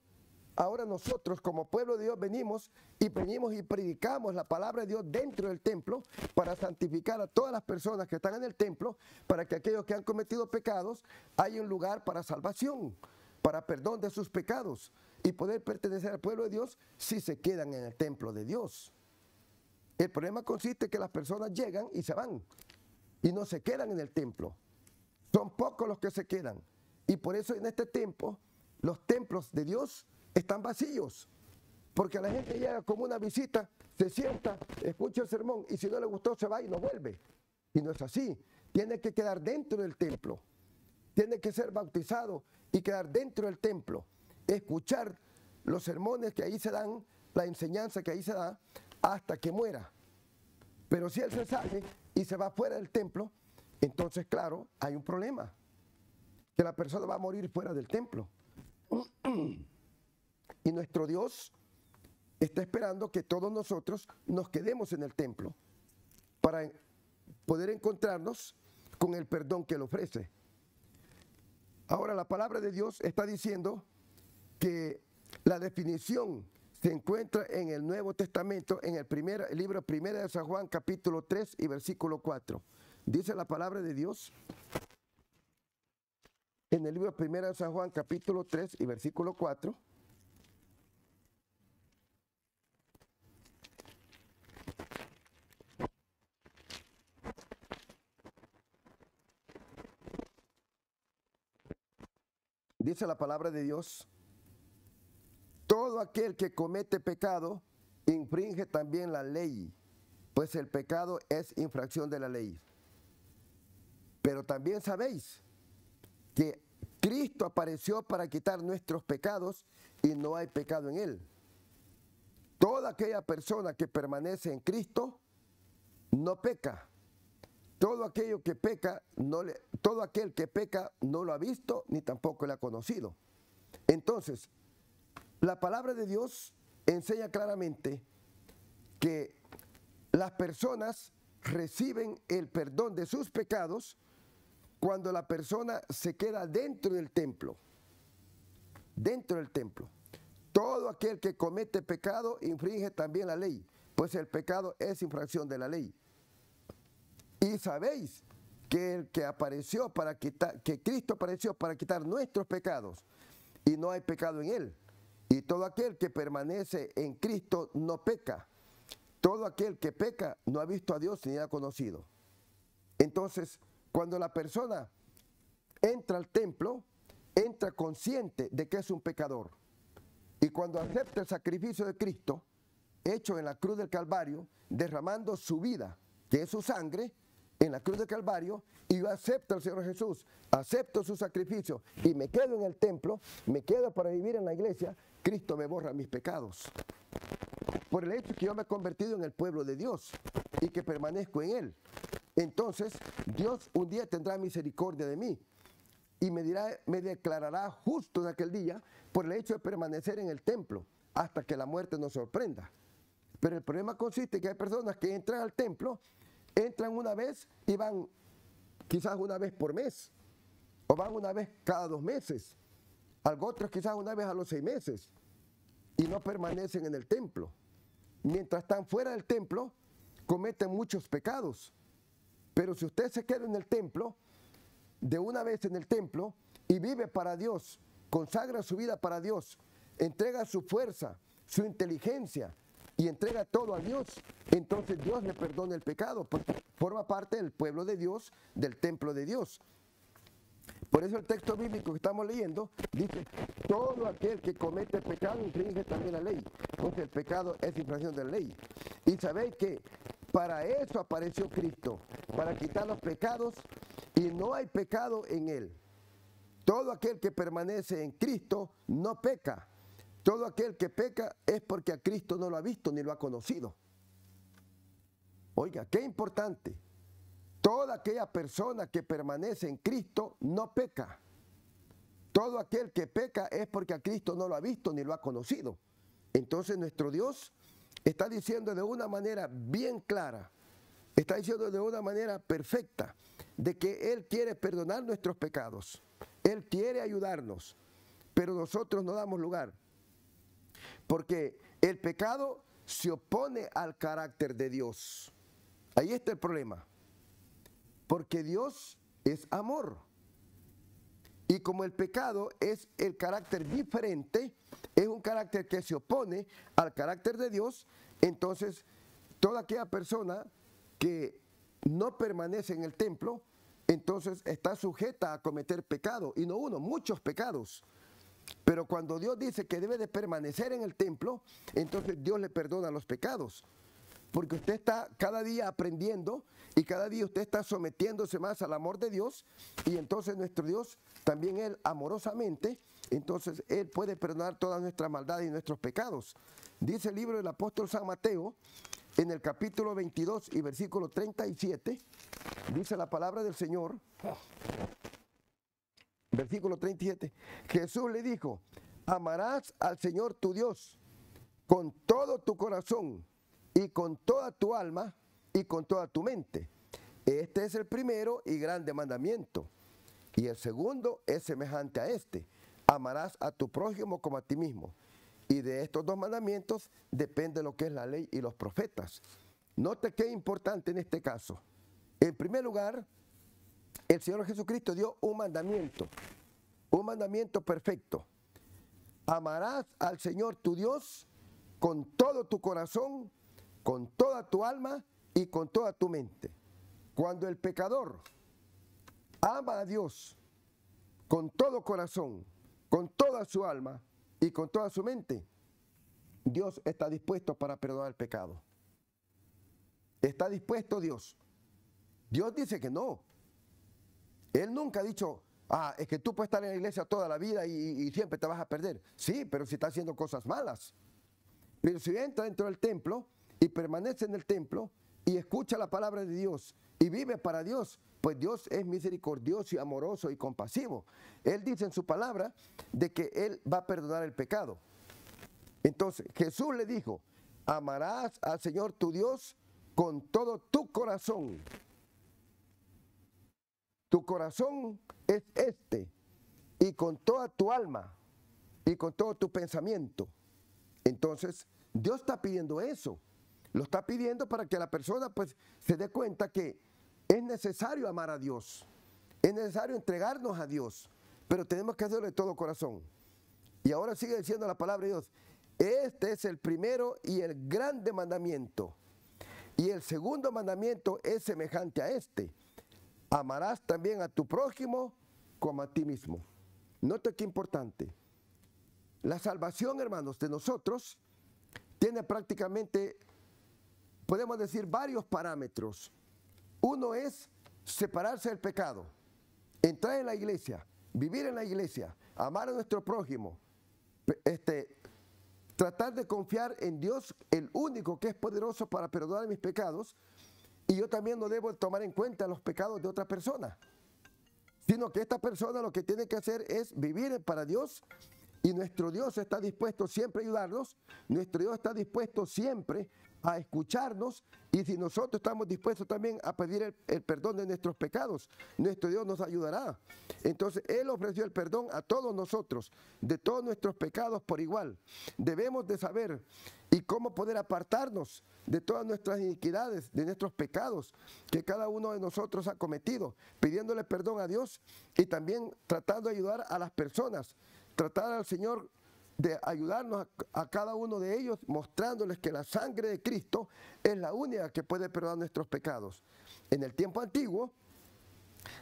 ahora nosotros como pueblo de Dios venimos y predicamos la palabra de Dios dentro del templo para santificar a todas las personas que están en el templo, para que aquellos que han cometido pecados haya un lugar para salvación, para perdón de sus pecados y poder pertenecer al pueblo de Dios si se quedan en el templo de Dios. El problema consiste en que las personas llegan y se van y no se quedan en el templo. Son pocos los que se quedan. Y por eso en este tiempo los templos de Dios están vacíos. Porque la gente llega como una visita, se sienta, escucha el sermón y si no le gustó se va y no vuelve. Y no es así. Tiene que quedar dentro del templo. Tiene que ser bautizado y quedar dentro del templo. Escuchar los sermones que ahí se dan, la enseñanza que ahí se da, hasta que muera. Pero si él se sale y se va fuera del templo, entonces claro, hay un problema, que la persona va a morir fuera del templo. Y nuestro Dios está esperando que todos nosotros nos quedemos en el templo para poder encontrarnos con el perdón que él ofrece. Ahora la palabra de Dios está diciendo que la definición se encuentra en el Nuevo Testamento, en el libro primero de San Juan, capítulo 3 y versículo 4. Dice la palabra de Dios, en el libro primero de San Juan, capítulo 3 y versículo 4. Dice la palabra de Dios, todo aquel que comete pecado infringe también la ley, pues el pecado es infracción de la ley. Pero también sabéis que Cristo apareció para quitar nuestros pecados y no hay pecado en él. Toda aquella persona que permanece en Cristo no peca. Todo aquel que peca no lo ha visto ni tampoco lo ha conocido. Entonces, la palabra de Dios enseña claramente que las personas reciben el perdón de sus pecados cuando la persona se queda dentro del templo. Dentro del templo. Todo aquel que comete pecado infringe también la ley, pues el pecado es infracción de la ley. Y sabéis que el que apareció que Cristo apareció para quitar nuestros pecados y no hay pecado en él. Y todo aquel que permanece en Cristo no peca. Todo aquel que peca no ha visto a Dios ni ha conocido. Entonces, cuando la persona entra al templo, entra consciente de que es un pecador. Y cuando acepta el sacrificio de Cristo, hecho en la cruz del Calvario, derramando su vida, que es su sangre, en la cruz del Calvario, y yo acepto al Señor Jesús, acepto su sacrificio y me quedo en el templo, me quedo para vivir en la iglesia, Cristo me borra mis pecados. Por el hecho que yo me he convertido en el pueblo de Dios y que permanezco en Él. Entonces, Dios un día tendrá misericordia de mí y me declarará justo en aquel día por el hecho de permanecer en el templo hasta que la muerte nos sorprenda. Pero el problema consiste en que hay personas que entran al templo, entran una vez y van quizás una vez por mes, o van una vez cada 2 meses, algo otros quizás una vez a los 6 meses, y no permanecen en el templo. Mientras están fuera del templo, cometen muchos pecados. Pero si usted se queda en el templo, de una vez en el templo, y vive para Dios, consagra su vida para Dios, entrega su fuerza, su inteligencia, y entrega todo a Dios, entonces Dios le perdona el pecado, porque forma parte del pueblo de Dios, del templo de Dios. Por eso el texto bíblico que estamos leyendo dice, todo aquel que comete pecado infringe también la ley. Entonces el pecado es infracción de la ley. Y sabéis que para eso apareció Cristo, para quitar los pecados, y no hay pecado en él. Todo aquel que permanece en Cristo no peca. Todo aquel que peca es porque a Cristo no lo ha visto ni lo ha conocido. Oiga, qué importante. Toda aquella persona que permanece en Cristo no peca. Todo aquel que peca es porque a Cristo no lo ha visto ni lo ha conocido. Entonces nuestro Dios está diciendo de una manera bien clara, está diciendo de una manera perfecta, de que Él quiere perdonar nuestros pecados. Él quiere ayudarnos, pero nosotros no damos lugar. Porque el pecado se opone al carácter de Dios. Ahí está el problema. Porque Dios es amor. Y como el pecado es el carácter diferente, es un carácter que se opone al carácter de Dios, entonces toda aquella persona que no permanece en el templo, entonces está sujeta a cometer pecado. Y no uno, muchos pecados. Pero cuando Dios dice que debe de permanecer en el templo, entonces Dios le perdona los pecados. Porque usted está cada día aprendiendo y cada día usted está sometiéndose más al amor de Dios. Y entonces nuestro Dios, también Él amorosamente, entonces Él puede perdonar todas nuestras maldades y nuestros pecados. Dice el libro del apóstol San Mateo, en el capítulo 22 y versículo 37, dice la palabra del Señor. Versículo 37, Jesús le dijo, amarás al Señor tu Dios con todo tu corazón y con toda tu alma y con toda tu mente. Este es el primero y grande mandamiento. Y el segundo es semejante a este, amarás a tu prójimo como a ti mismo. Y de estos 2 mandamientos depende lo que es la ley y los profetas. Note qué importante en este caso. En primer lugar, el Señor Jesucristo dio un mandamiento perfecto. Amarás al Señor tu Dios con todo tu corazón, con toda tu alma y con toda tu mente. Cuando el pecador ama a Dios con todo corazón, con toda su alma y con toda su mente, Dios está dispuesto para perdonar el pecado. ¿Está dispuesto Dios? Dios dice que no. Él nunca ha dicho, es que tú puedes estar en la iglesia toda la vida y siempre te vas a perder. Sí, pero si está haciendo cosas malas. Pero si entra dentro del templo y permanece en el templo y escucha la palabra de Dios y vive para Dios, pues Dios es misericordioso y amoroso y compasivo. Él dice en su palabra de que Él va a perdonar el pecado. Entonces Jesús le dijo, amarás al Señor tu Dios con todo tu corazón. Tu corazón es este, y con toda tu alma, y con todo tu pensamiento. Entonces, Dios está pidiendo eso. Lo está pidiendo para que la persona pues se dé cuenta que es necesario amar a Dios. Es necesario entregarnos a Dios, pero tenemos que hacerlo de todo corazón. Y ahora sigue diciendo la palabra de Dios. Este es el primero y el grande mandamiento. Y el segundo mandamiento es semejante a este. Amarás también a tu prójimo como a ti mismo. Note qué importante. La salvación, hermanos, de nosotros tiene prácticamente, podemos decir, varios parámetros. Uno es separarse del pecado, entrar en la iglesia, vivir en la iglesia, amar a nuestro prójimo, tratar de confiar en Dios, el único que es poderoso para perdonar mis pecados, y yo también no debo tomar en cuenta los pecados de otra persona, sino que esta persona lo que tiene que hacer es vivir para Dios, y nuestro Dios está dispuesto siempre a ayudarnos, nuestro Dios está dispuesto siempre a escucharnos, y si nosotros estamos dispuestos también a pedir el perdón de nuestros pecados, nuestro Dios nos ayudará. Entonces Él ofreció el perdón a todos nosotros, de todos nuestros pecados por igual. Debemos de saber y cómo poder apartarnos de todas nuestras iniquidades, de nuestros pecados que cada uno de nosotros ha cometido, pidiéndole perdón a Dios y también tratando de ayudar a las personas, tratar al Señor de ayudarnos a cada uno de ellos, mostrándoles que la sangre de Cristo es la única que puede perdonar nuestros pecados. En el tiempo antiguo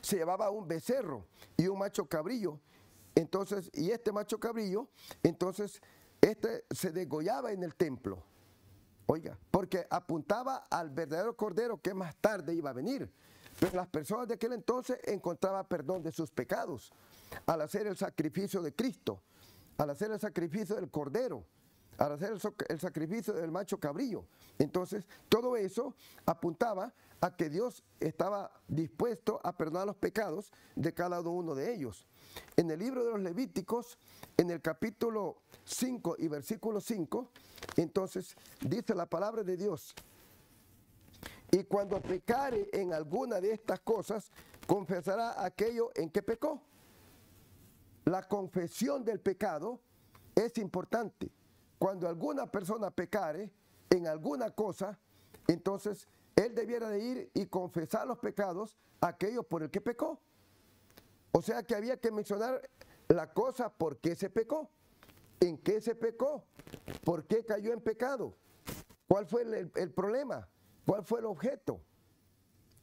se llevaba un becerro y un macho cabrillo, entonces, y este macho cabrillo, entonces, se degollaba en el templo, oiga, porque apuntaba al verdadero cordero que más tarde iba a venir. Pero las personas de aquel entonces encontraban perdón de sus pecados al hacer el sacrificio de Cristo, al hacer el sacrificio del cordero, al hacer el sacrificio del macho cabrillo. Entonces, todo eso apuntaba a que Dios estaba dispuesto a perdonar los pecados de cada uno de ellos. En el libro de los Levíticos, en el capítulo 5 y versículo 5, entonces dice la palabra de Dios: y cuando pecare en alguna de estas cosas, confesará aquello en que pecó. La confesión del pecado es importante. Cuando alguna persona pecare en alguna cosa, entonces él debiera de ir y confesar los pecados, aquello por el que pecó. O sea que había que mencionar la cosa por qué se pecó, en qué se pecó, por qué cayó en pecado, cuál fue el problema, cuál fue el objeto.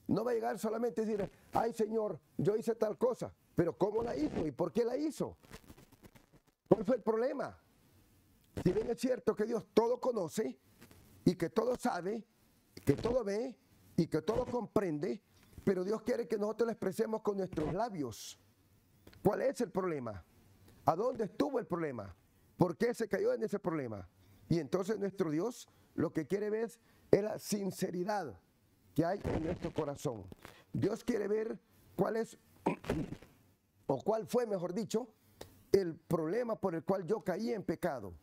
No va a llegar solamente a decir, ay Señor, yo hice tal cosa, pero ¿cómo la hizo y por qué la hizo? ¿Cuál fue el problema? Si bien es cierto que Dios todo conoce y que todo sabe, que todo ve y que todo comprende, pero Dios quiere que nosotros lo expresemos con nuestros labios. ¿Cuál es el problema? ¿A dónde estuvo el problema? ¿Por qué se cayó en ese problema? Y entonces nuestro Dios lo que quiere ver es la sinceridad que hay en nuestro corazón. Dios quiere ver cuál es, o cuál fue, mejor dicho, el problema por el cual yo caí en pecado.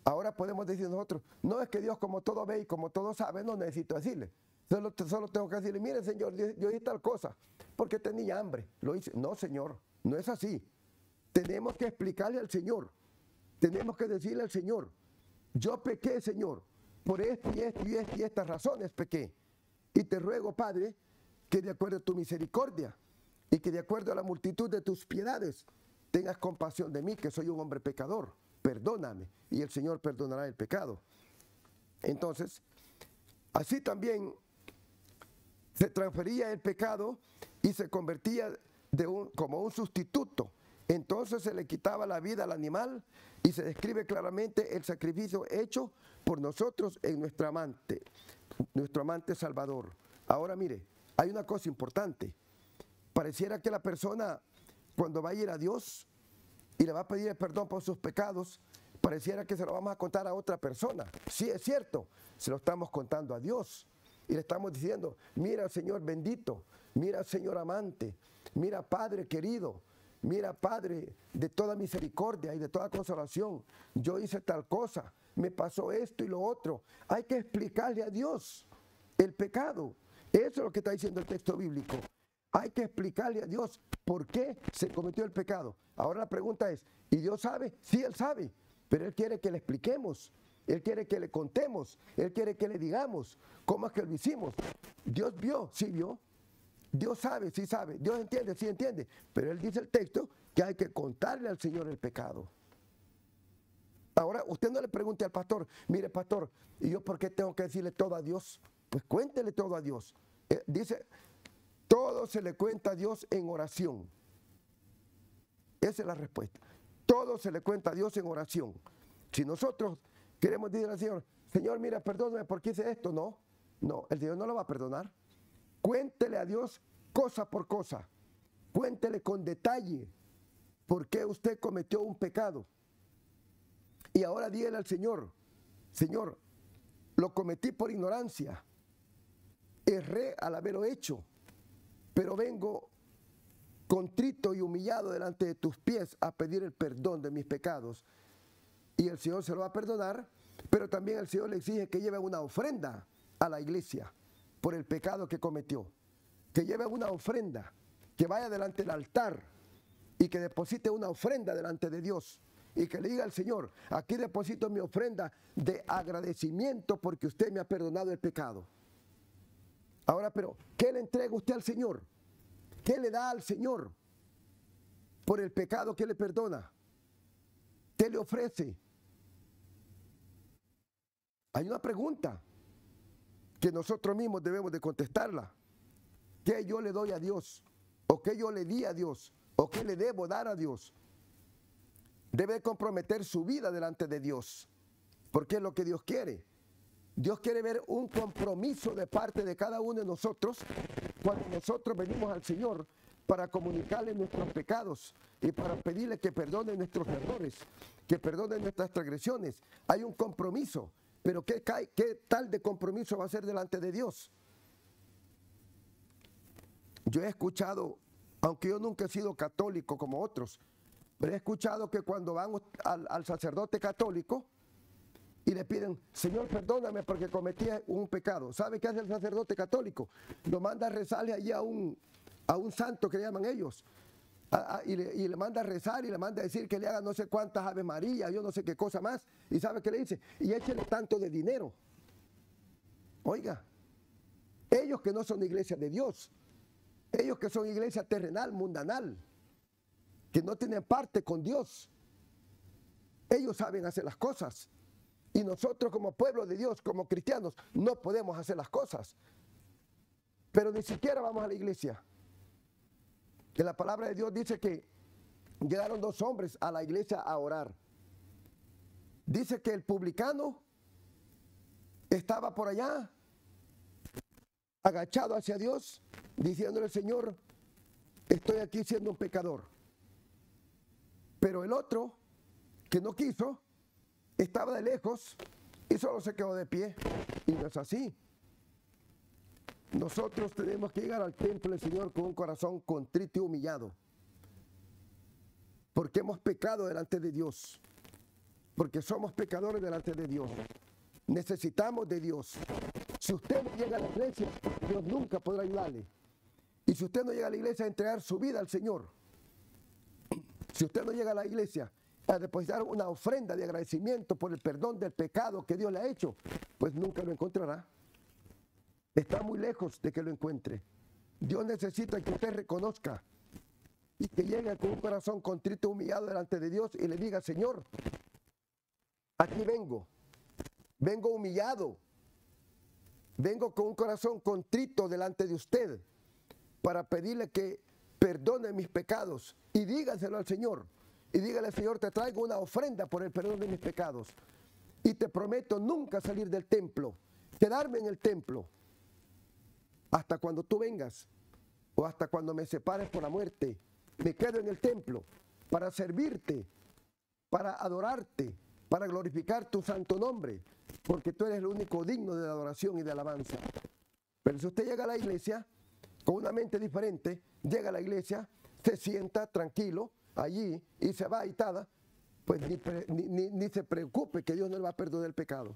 Ahora podemos decir nosotros, no es que Dios como todo ve y como todo sabe, no necesito decirle. Solo tengo que decirle, mire Señor, yo hice tal cosa porque tenía hambre, lo hice. No Señor, no es así. Tenemos que explicarle al Señor, tenemos que decirle al Señor, yo pequé Señor, por esto y esto y esto y estas razones pequé. Y te ruego Padre, que de acuerdo a tu misericordia y que de acuerdo a la multitud de tus piedades, tengas compasión de mí, que soy un hombre pecador. Perdóname, y el Señor perdonará el pecado. Entonces, así también se transfería el pecado y se convertía como un sustituto. Entonces se le quitaba la vida al animal y se describe claramente el sacrificio hecho por nosotros en nuestro amante Salvador. Ahora mire, hay una cosa importante. Pareciera que la persona, cuando va a ir a Dios y le va a pedir el perdón por sus pecados, pareciera que se lo vamos a contar a otra persona. Sí, es cierto, se lo estamos contando a Dios. Y le estamos diciendo, mira Señor bendito, mira Señor amante, mira Padre querido, mira Padre de toda misericordia y de toda consolación, yo hice tal cosa, me pasó esto y lo otro. Hay que explicarle a Dios el pecado. Eso es lo que está diciendo el texto bíblico. Hay que explicarle a Dios por qué se cometió el pecado. Ahora la pregunta es, ¿y Dios sabe? Sí, Él sabe, pero Él quiere que le expliquemos, Él quiere que le contemos, Él quiere que le digamos cómo es que lo hicimos. Dios vio, sí vio, Dios sabe, sí sabe, Dios entiende, sí entiende, pero Él dice el texto que hay que contarle al Señor el pecado. Ahora, usted no le pregunte al pastor, mire pastor, ¿y yo por qué tengo que decirle todo a Dios? Pues cuéntele todo a Dios. Dice, todo se le cuenta a Dios en oración. Esa es la respuesta. Todo se le cuenta a Dios en oración. Si nosotros queremos decirle al Señor, Señor, mira, perdóname porque hice esto, no, el Señor no lo va a perdonar. Cuéntele a Dios cosa por cosa. Cuéntele con detalle por qué usted cometió un pecado. Y ahora dígale al Señor, Señor, lo cometí por ignorancia, erré al haberlo hecho, pero vengo contrito y humillado delante de tus pies a pedir el perdón de mis pecados. Y el Señor se lo va a perdonar, pero también el Señor le exige que lleve una ofrenda a la iglesia por el pecado que cometió. Que lleve una ofrenda, que vaya delante del altar y que deposite una ofrenda delante de Dios. Y que le diga al Señor, aquí deposito mi ofrenda de agradecimiento porque usted me ha perdonado el pecado. Ahora, pero, ¿qué le entrega usted al Señor? ¿Qué le da al Señor por el pecado que le perdona? ¿Qué le ofrece? Hay una pregunta que nosotros mismos debemos de contestarla. ¿Qué yo le doy a Dios? ¿O qué yo le di a Dios? ¿O qué le debo dar a Dios? Debe comprometer su vida delante de Dios, porque es lo que Dios quiere. Dios quiere ver un compromiso de parte de cada uno de nosotros cuando nosotros venimos al Señor para comunicarle nuestros pecados y para pedirle que perdone nuestros errores, que perdone nuestras transgresiones. Hay un compromiso, pero ¿qué tal de compromiso va a ser delante de Dios? Yo he escuchado, aunque yo nunca he sido católico como otros, pero he escuchado que cuando van al sacerdote católico y le piden, Señor, perdóname porque cometí un pecado. ¿Sabe qué hace el sacerdote católico? Lo manda a rezarle allí a un santo que le llaman ellos. Y le manda a rezar y le manda a decir que le haga no sé cuántas Ave María, yo no sé qué cosa más. ¿Y sabe qué le dice? Y échele tanto de dinero. Oiga, ellos que no son iglesias de Dios, ellos que son iglesia terrenal, mundanal, que no tienen parte con Dios, ellos saben hacer las cosas. Y nosotros como pueblo de Dios, como cristianos, no podemos hacer las cosas. Pero ni siquiera vamos a la iglesia. Que la palabra de Dios dice que llegaron 2 hombres a la iglesia a orar. Dice que el publicano estaba por allá, agachado hacia Dios, diciéndole, Señor, estoy aquí siendo un pecador. Pero el otro, que no quiso, estaba de lejos y solo se quedó de pie. Y no es así. Nosotros tenemos que llegar al templo del Señor con un corazón contrito y humillado. Porque hemos pecado delante de Dios. Porque somos pecadores delante de Dios. Necesitamos de Dios. Si usted no llega a la iglesia, Dios nunca podrá ayudarle. Y si usted no llega a la iglesia a entregar su vida al Señor, si usted no llega a la iglesia a depositar una ofrenda de agradecimiento por el perdón del pecado que Dios le ha hecho, pues nunca lo encontrará. Está muy lejos de que lo encuentre. Dios necesita que usted reconozca y que llegue con un corazón contrito, humillado delante de Dios y le diga, Señor, aquí vengo humillado, vengo con un corazón contrito delante de usted para pedirle que perdone mis pecados, y dígaselo al Señor. Y dígale, Señor, te traigo una ofrenda por el perdón de mis pecados. Y te prometo nunca salir del templo, quedarme en el templo, hasta cuando tú vengas, o hasta cuando me separes por la muerte. Me quedo en el templo para servirte, para adorarte, para glorificar tu santo nombre, porque tú eres el único digno de adoración y de alabanza. Pero si usted llega a la iglesia con una mente diferente, llega a la iglesia, se sienta tranquilo allí y se va agitada, pues ni se preocupe que Dios no le va a perdonar el pecado.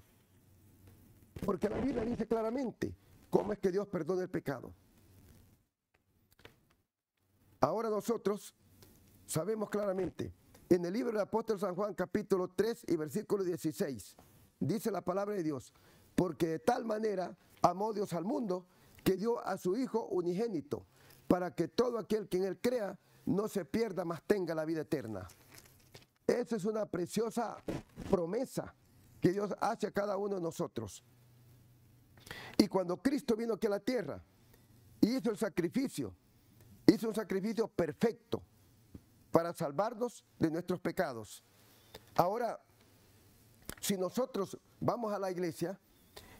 Porque la Biblia dice claramente cómo es que Dios perdona el pecado. Ahora nosotros sabemos claramente, en el libro del apóstol San Juan capítulo 3 y versículo 16, dice la palabra de Dios, porque de tal manera amó Dios al mundo que dio a su Hijo unigénito, para que todo aquel que en él crea no se pierda, mas tenga la vida eterna. Esa es una preciosa promesa que Dios hace a cada uno de nosotros. Y cuando Cristo vino aquí a la tierra y hizo un sacrificio perfecto para salvarnos de nuestros pecados. Ahora, si nosotros vamos a la iglesia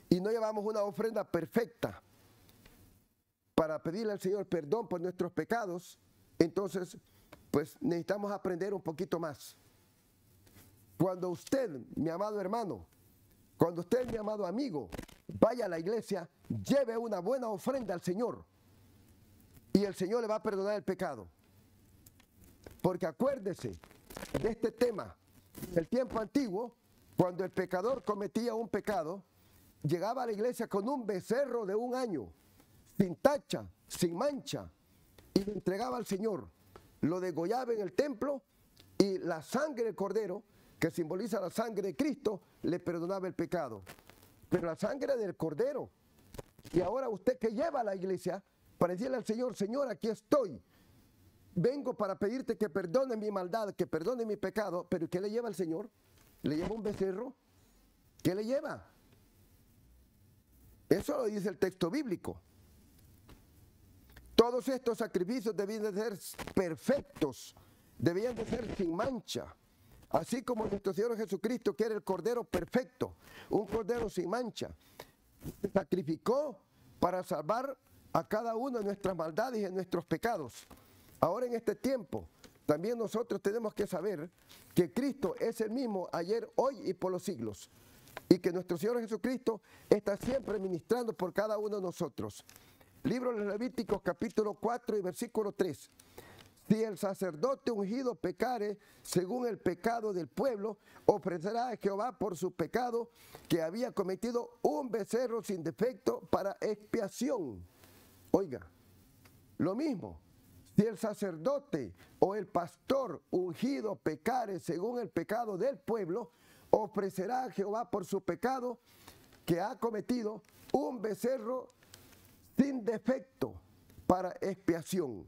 y no llevamos una ofrenda perfecta para pedirle al Señor perdón por nuestros pecados, entonces, pues necesitamos aprender un poquito más. Cuando usted, mi amado hermano, cuando usted, mi amado amigo, vaya a la iglesia, lleve una buena ofrenda al Señor y el Señor le va a perdonar el pecado. Porque acuérdese de este tema. En el tiempo antiguo, cuando el pecador cometía un pecado, llegaba a la iglesia con un becerro de 1 año, sin tacha, sin mancha, y lo entregaba al Señor. Lo degollaba en el templo y la sangre del cordero, que simboliza la sangre de Cristo, le perdonaba el pecado. Pero la sangre del cordero. Y ahora usted que lleva a la iglesia para decirle al Señor, Señor, aquí estoy. Vengo para pedirte que perdone mi maldad, que perdone mi pecado. Pero ¿qué le lleva al Señor? ¿Le lleva un becerro? ¿Qué le lleva? Eso lo dice el texto bíblico. Todos estos sacrificios debían de ser perfectos, debían de ser sin mancha. Así como nuestro Señor Jesucristo, que era el Cordero perfecto, un Cordero sin mancha, se sacrificó para salvar a cada uno de nuestras maldades y de nuestros pecados. Ahora en este tiempo, también nosotros tenemos que saber que Cristo es el mismo ayer, hoy y por los siglos. Y que nuestro Señor Jesucristo está siempre ministrando por cada uno de nosotros. Libro de Levíticos capítulo 4 y versículo 3. Si el sacerdote ungido pecare según el pecado del pueblo, ofrecerá a Jehová por su pecado que había cometido un becerro sin defecto para expiación. Oiga, lo mismo. Si el sacerdote o el pastor ungido pecare según el pecado del pueblo, ofrecerá a Jehová por su pecado que ha cometido un becerro sin defecto para expiación.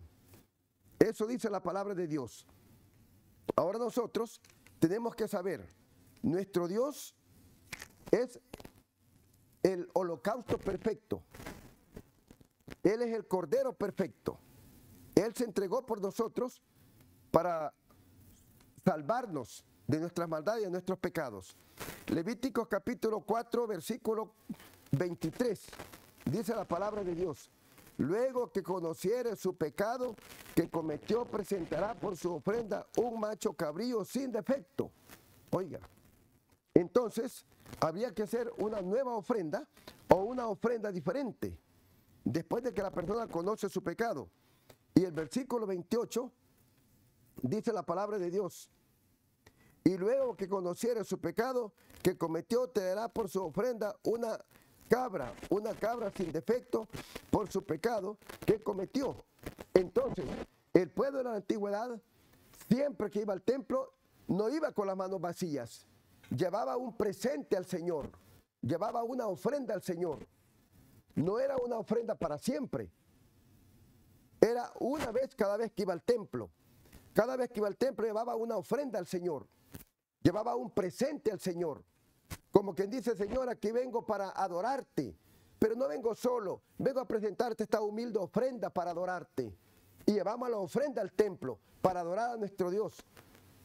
Eso dice la palabra de Dios. Ahora nosotros tenemos que saber, nuestro Dios es el holocausto perfecto. Él es el Cordero perfecto. Él se entregó por nosotros para salvarnos de nuestras maldades y de nuestros pecados. Levíticos capítulo 4, versículo 23. Dice la palabra de Dios. Luego que conociere su pecado que cometió, presentará por su ofrenda un macho cabrío sin defecto. Oiga, entonces habría que hacer una nueva ofrenda o una ofrenda diferente después de que la persona conoce su pecado. Y el versículo 28 dice la palabra de Dios. Y luego que conociere su pecado que cometió, te dará por su ofrenda una cabra sin defecto por su pecado que cometió. Entonces, el pueblo de la antigüedad, siempre que iba al templo, no iba con las manos vacías. Llevaba un presente al Señor, llevaba una ofrenda al Señor. No era una ofrenda para siempre. Era una vez cada vez que iba al templo. Cada vez que iba al templo llevaba una ofrenda al Señor. Llevaba un presente al Señor. Como quien dice, Señor, aquí vengo para adorarte. Pero no vengo solo, vengo a presentarte esta humilde ofrenda para adorarte. Y llevamos la ofrenda al templo para adorar a nuestro Dios.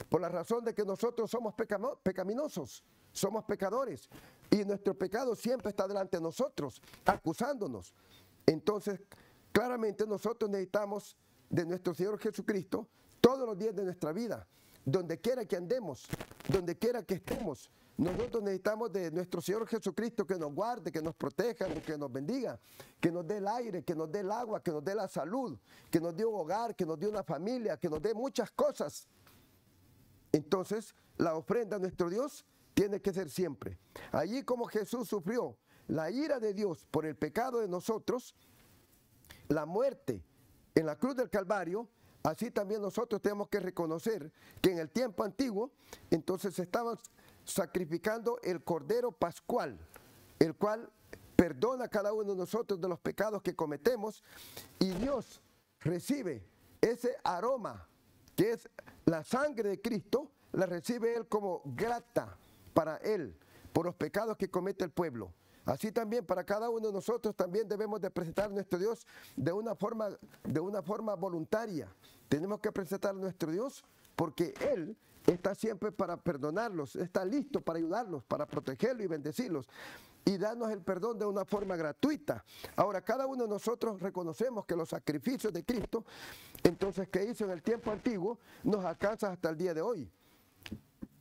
Por la razón de que nosotros somos pecaminosos, somos pecadores. Y nuestro pecado siempre está delante de nosotros, acusándonos. Entonces, claramente nosotros necesitamos de nuestro Señor Jesucristo todos los días de nuestra vida. Donde quiera que andemos, donde quiera que estemos, nosotros necesitamos de nuestro Señor Jesucristo que nos guarde, que nos proteja, que nos bendiga, que nos dé el aire, que nos dé el agua, que nos dé la salud, que nos dé un hogar, que nos dé una familia, que nos dé muchas cosas. Entonces, la ofrenda a nuestro Dios tiene que ser siempre. Allí como Jesús sufrió la ira de Dios por el pecado de nosotros, la muerte en la cruz del Calvario, así también nosotros tenemos que reconocer que en el tiempo antiguo, entonces se estaba sacrificando el Cordero Pascual, el cual perdona a cada uno de nosotros de los pecados que cometemos, y Dios recibe ese aroma que es la sangre de Cristo, la recibe Él como grata, para Él, por los pecados que comete el pueblo. Así también para cada uno de nosotros también debemos de presentar a nuestro Dios de una forma voluntaria. Tenemos que presentar a nuestro Dios porque Él está siempre para perdonarlos, está listo para ayudarlos, para protegerlos y bendecirlos y darnos el perdón de una forma gratuita. Ahora, cada uno de nosotros reconocemos que los sacrificios de Cristo, entonces, que hizo en el tiempo antiguo, nos alcanza hasta el día de hoy.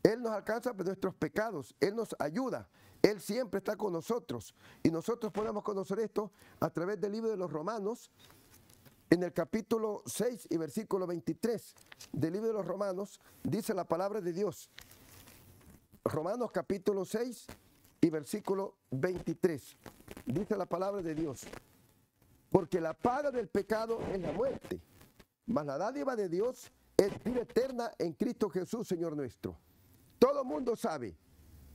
Él nos alcanza por nuestros pecados, Él nos ayuda, Él siempre está con nosotros. Y nosotros podemos conocer esto a través del libro de los Romanos, en el capítulo 6 y versículo 23 del libro de los Romanos, dice la palabra de Dios. Romanos capítulo 6 y versículo 23, dice la palabra de Dios. Porque la paga del pecado es la muerte, mas la dádiva de Dios es vida eterna en Cristo Jesús, Señor nuestro. Todo el mundo sabe,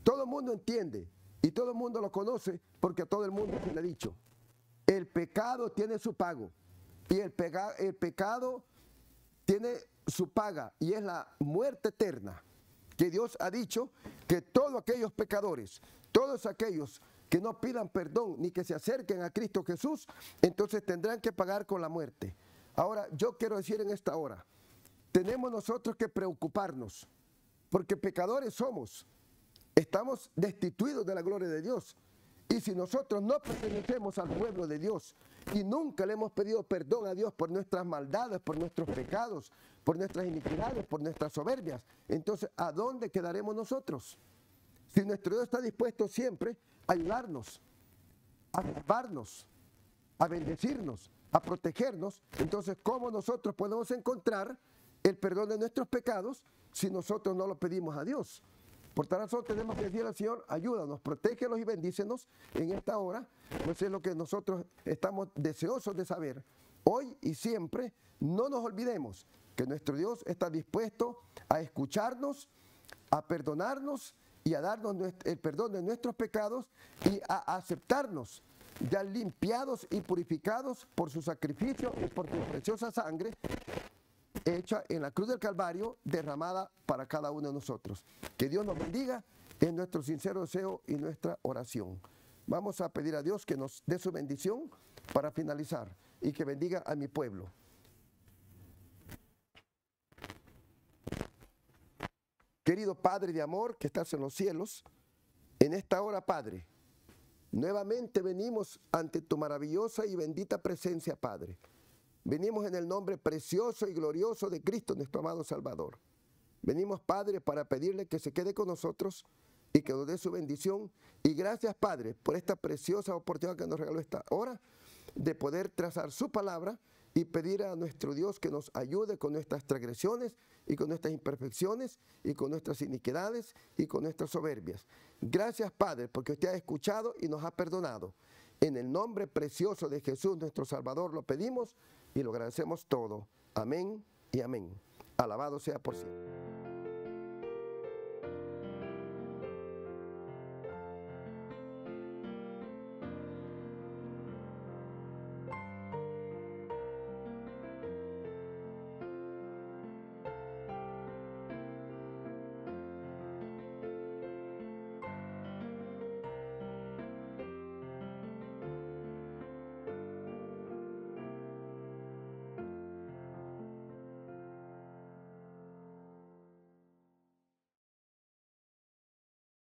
todo el mundo entiende y todo el mundo lo conoce porque a todo el mundo se le ha dicho. El pecado tiene su pago y el pecado tiene su paga y es la muerte eterna. Que Dios ha dicho que todos aquellos pecadores, todos aquellos que no pidan perdón ni que se acerquen a Cristo Jesús, entonces tendrán que pagar con la muerte. Ahora, yo quiero decir en esta hora, tenemos nosotros que preocuparnos, porque pecadores somos, estamos destituidos de la gloria de Dios. Y si nosotros no pertenecemos al pueblo de Dios y nunca le hemos pedido perdón a Dios por nuestras maldades, por nuestros pecados, por nuestras iniquidades, por nuestras soberbias, entonces ¿a dónde quedaremos nosotros? Si nuestro Dios está dispuesto siempre a ayudarnos, a salvarnos, a bendecirnos, a protegernos, entonces ¿cómo nosotros podemos encontrar el perdón de nuestros pecados si nosotros no lo pedimos a Dios? Por tal razón tenemos que decir al Señor, ayúdanos, protégenos y bendícenos en esta hora, pues es lo que nosotros estamos deseosos de saber. Hoy y siempre no nos olvidemos que nuestro Dios está dispuesto a escucharnos, a perdonarnos y a darnos el perdón de nuestros pecados y a aceptarnos ya limpiados y purificados por su sacrificio y por su preciosa sangre hecha en la cruz del Calvario, derramada para cada uno de nosotros. Que Dios nos bendiga, es nuestro sincero deseo y nuestra oración. Vamos a pedir a Dios que nos dé su bendición para finalizar y que bendiga a mi pueblo. Querido Padre de amor que estás en los cielos, en esta hora, Padre, nuevamente venimos ante tu maravillosa y bendita presencia, Padre. Venimos en el nombre precioso y glorioso de Cristo, nuestro amado Salvador. Venimos, Padre, para pedirle que se quede con nosotros y que nos dé su bendición. Y gracias, Padre, por esta preciosa oportunidad que nos regaló esta hora de poder trazar su palabra y pedir a nuestro Dios que nos ayude con nuestras transgresiones y con nuestras imperfecciones y con nuestras iniquidades y con nuestras soberbias. Gracias, Padre, porque usted ha escuchado y nos ha perdonado. En el nombre precioso de Jesús, nuestro Salvador, lo pedimos y lo agradecemos todo. Amén y amén. Alabado sea por siempre.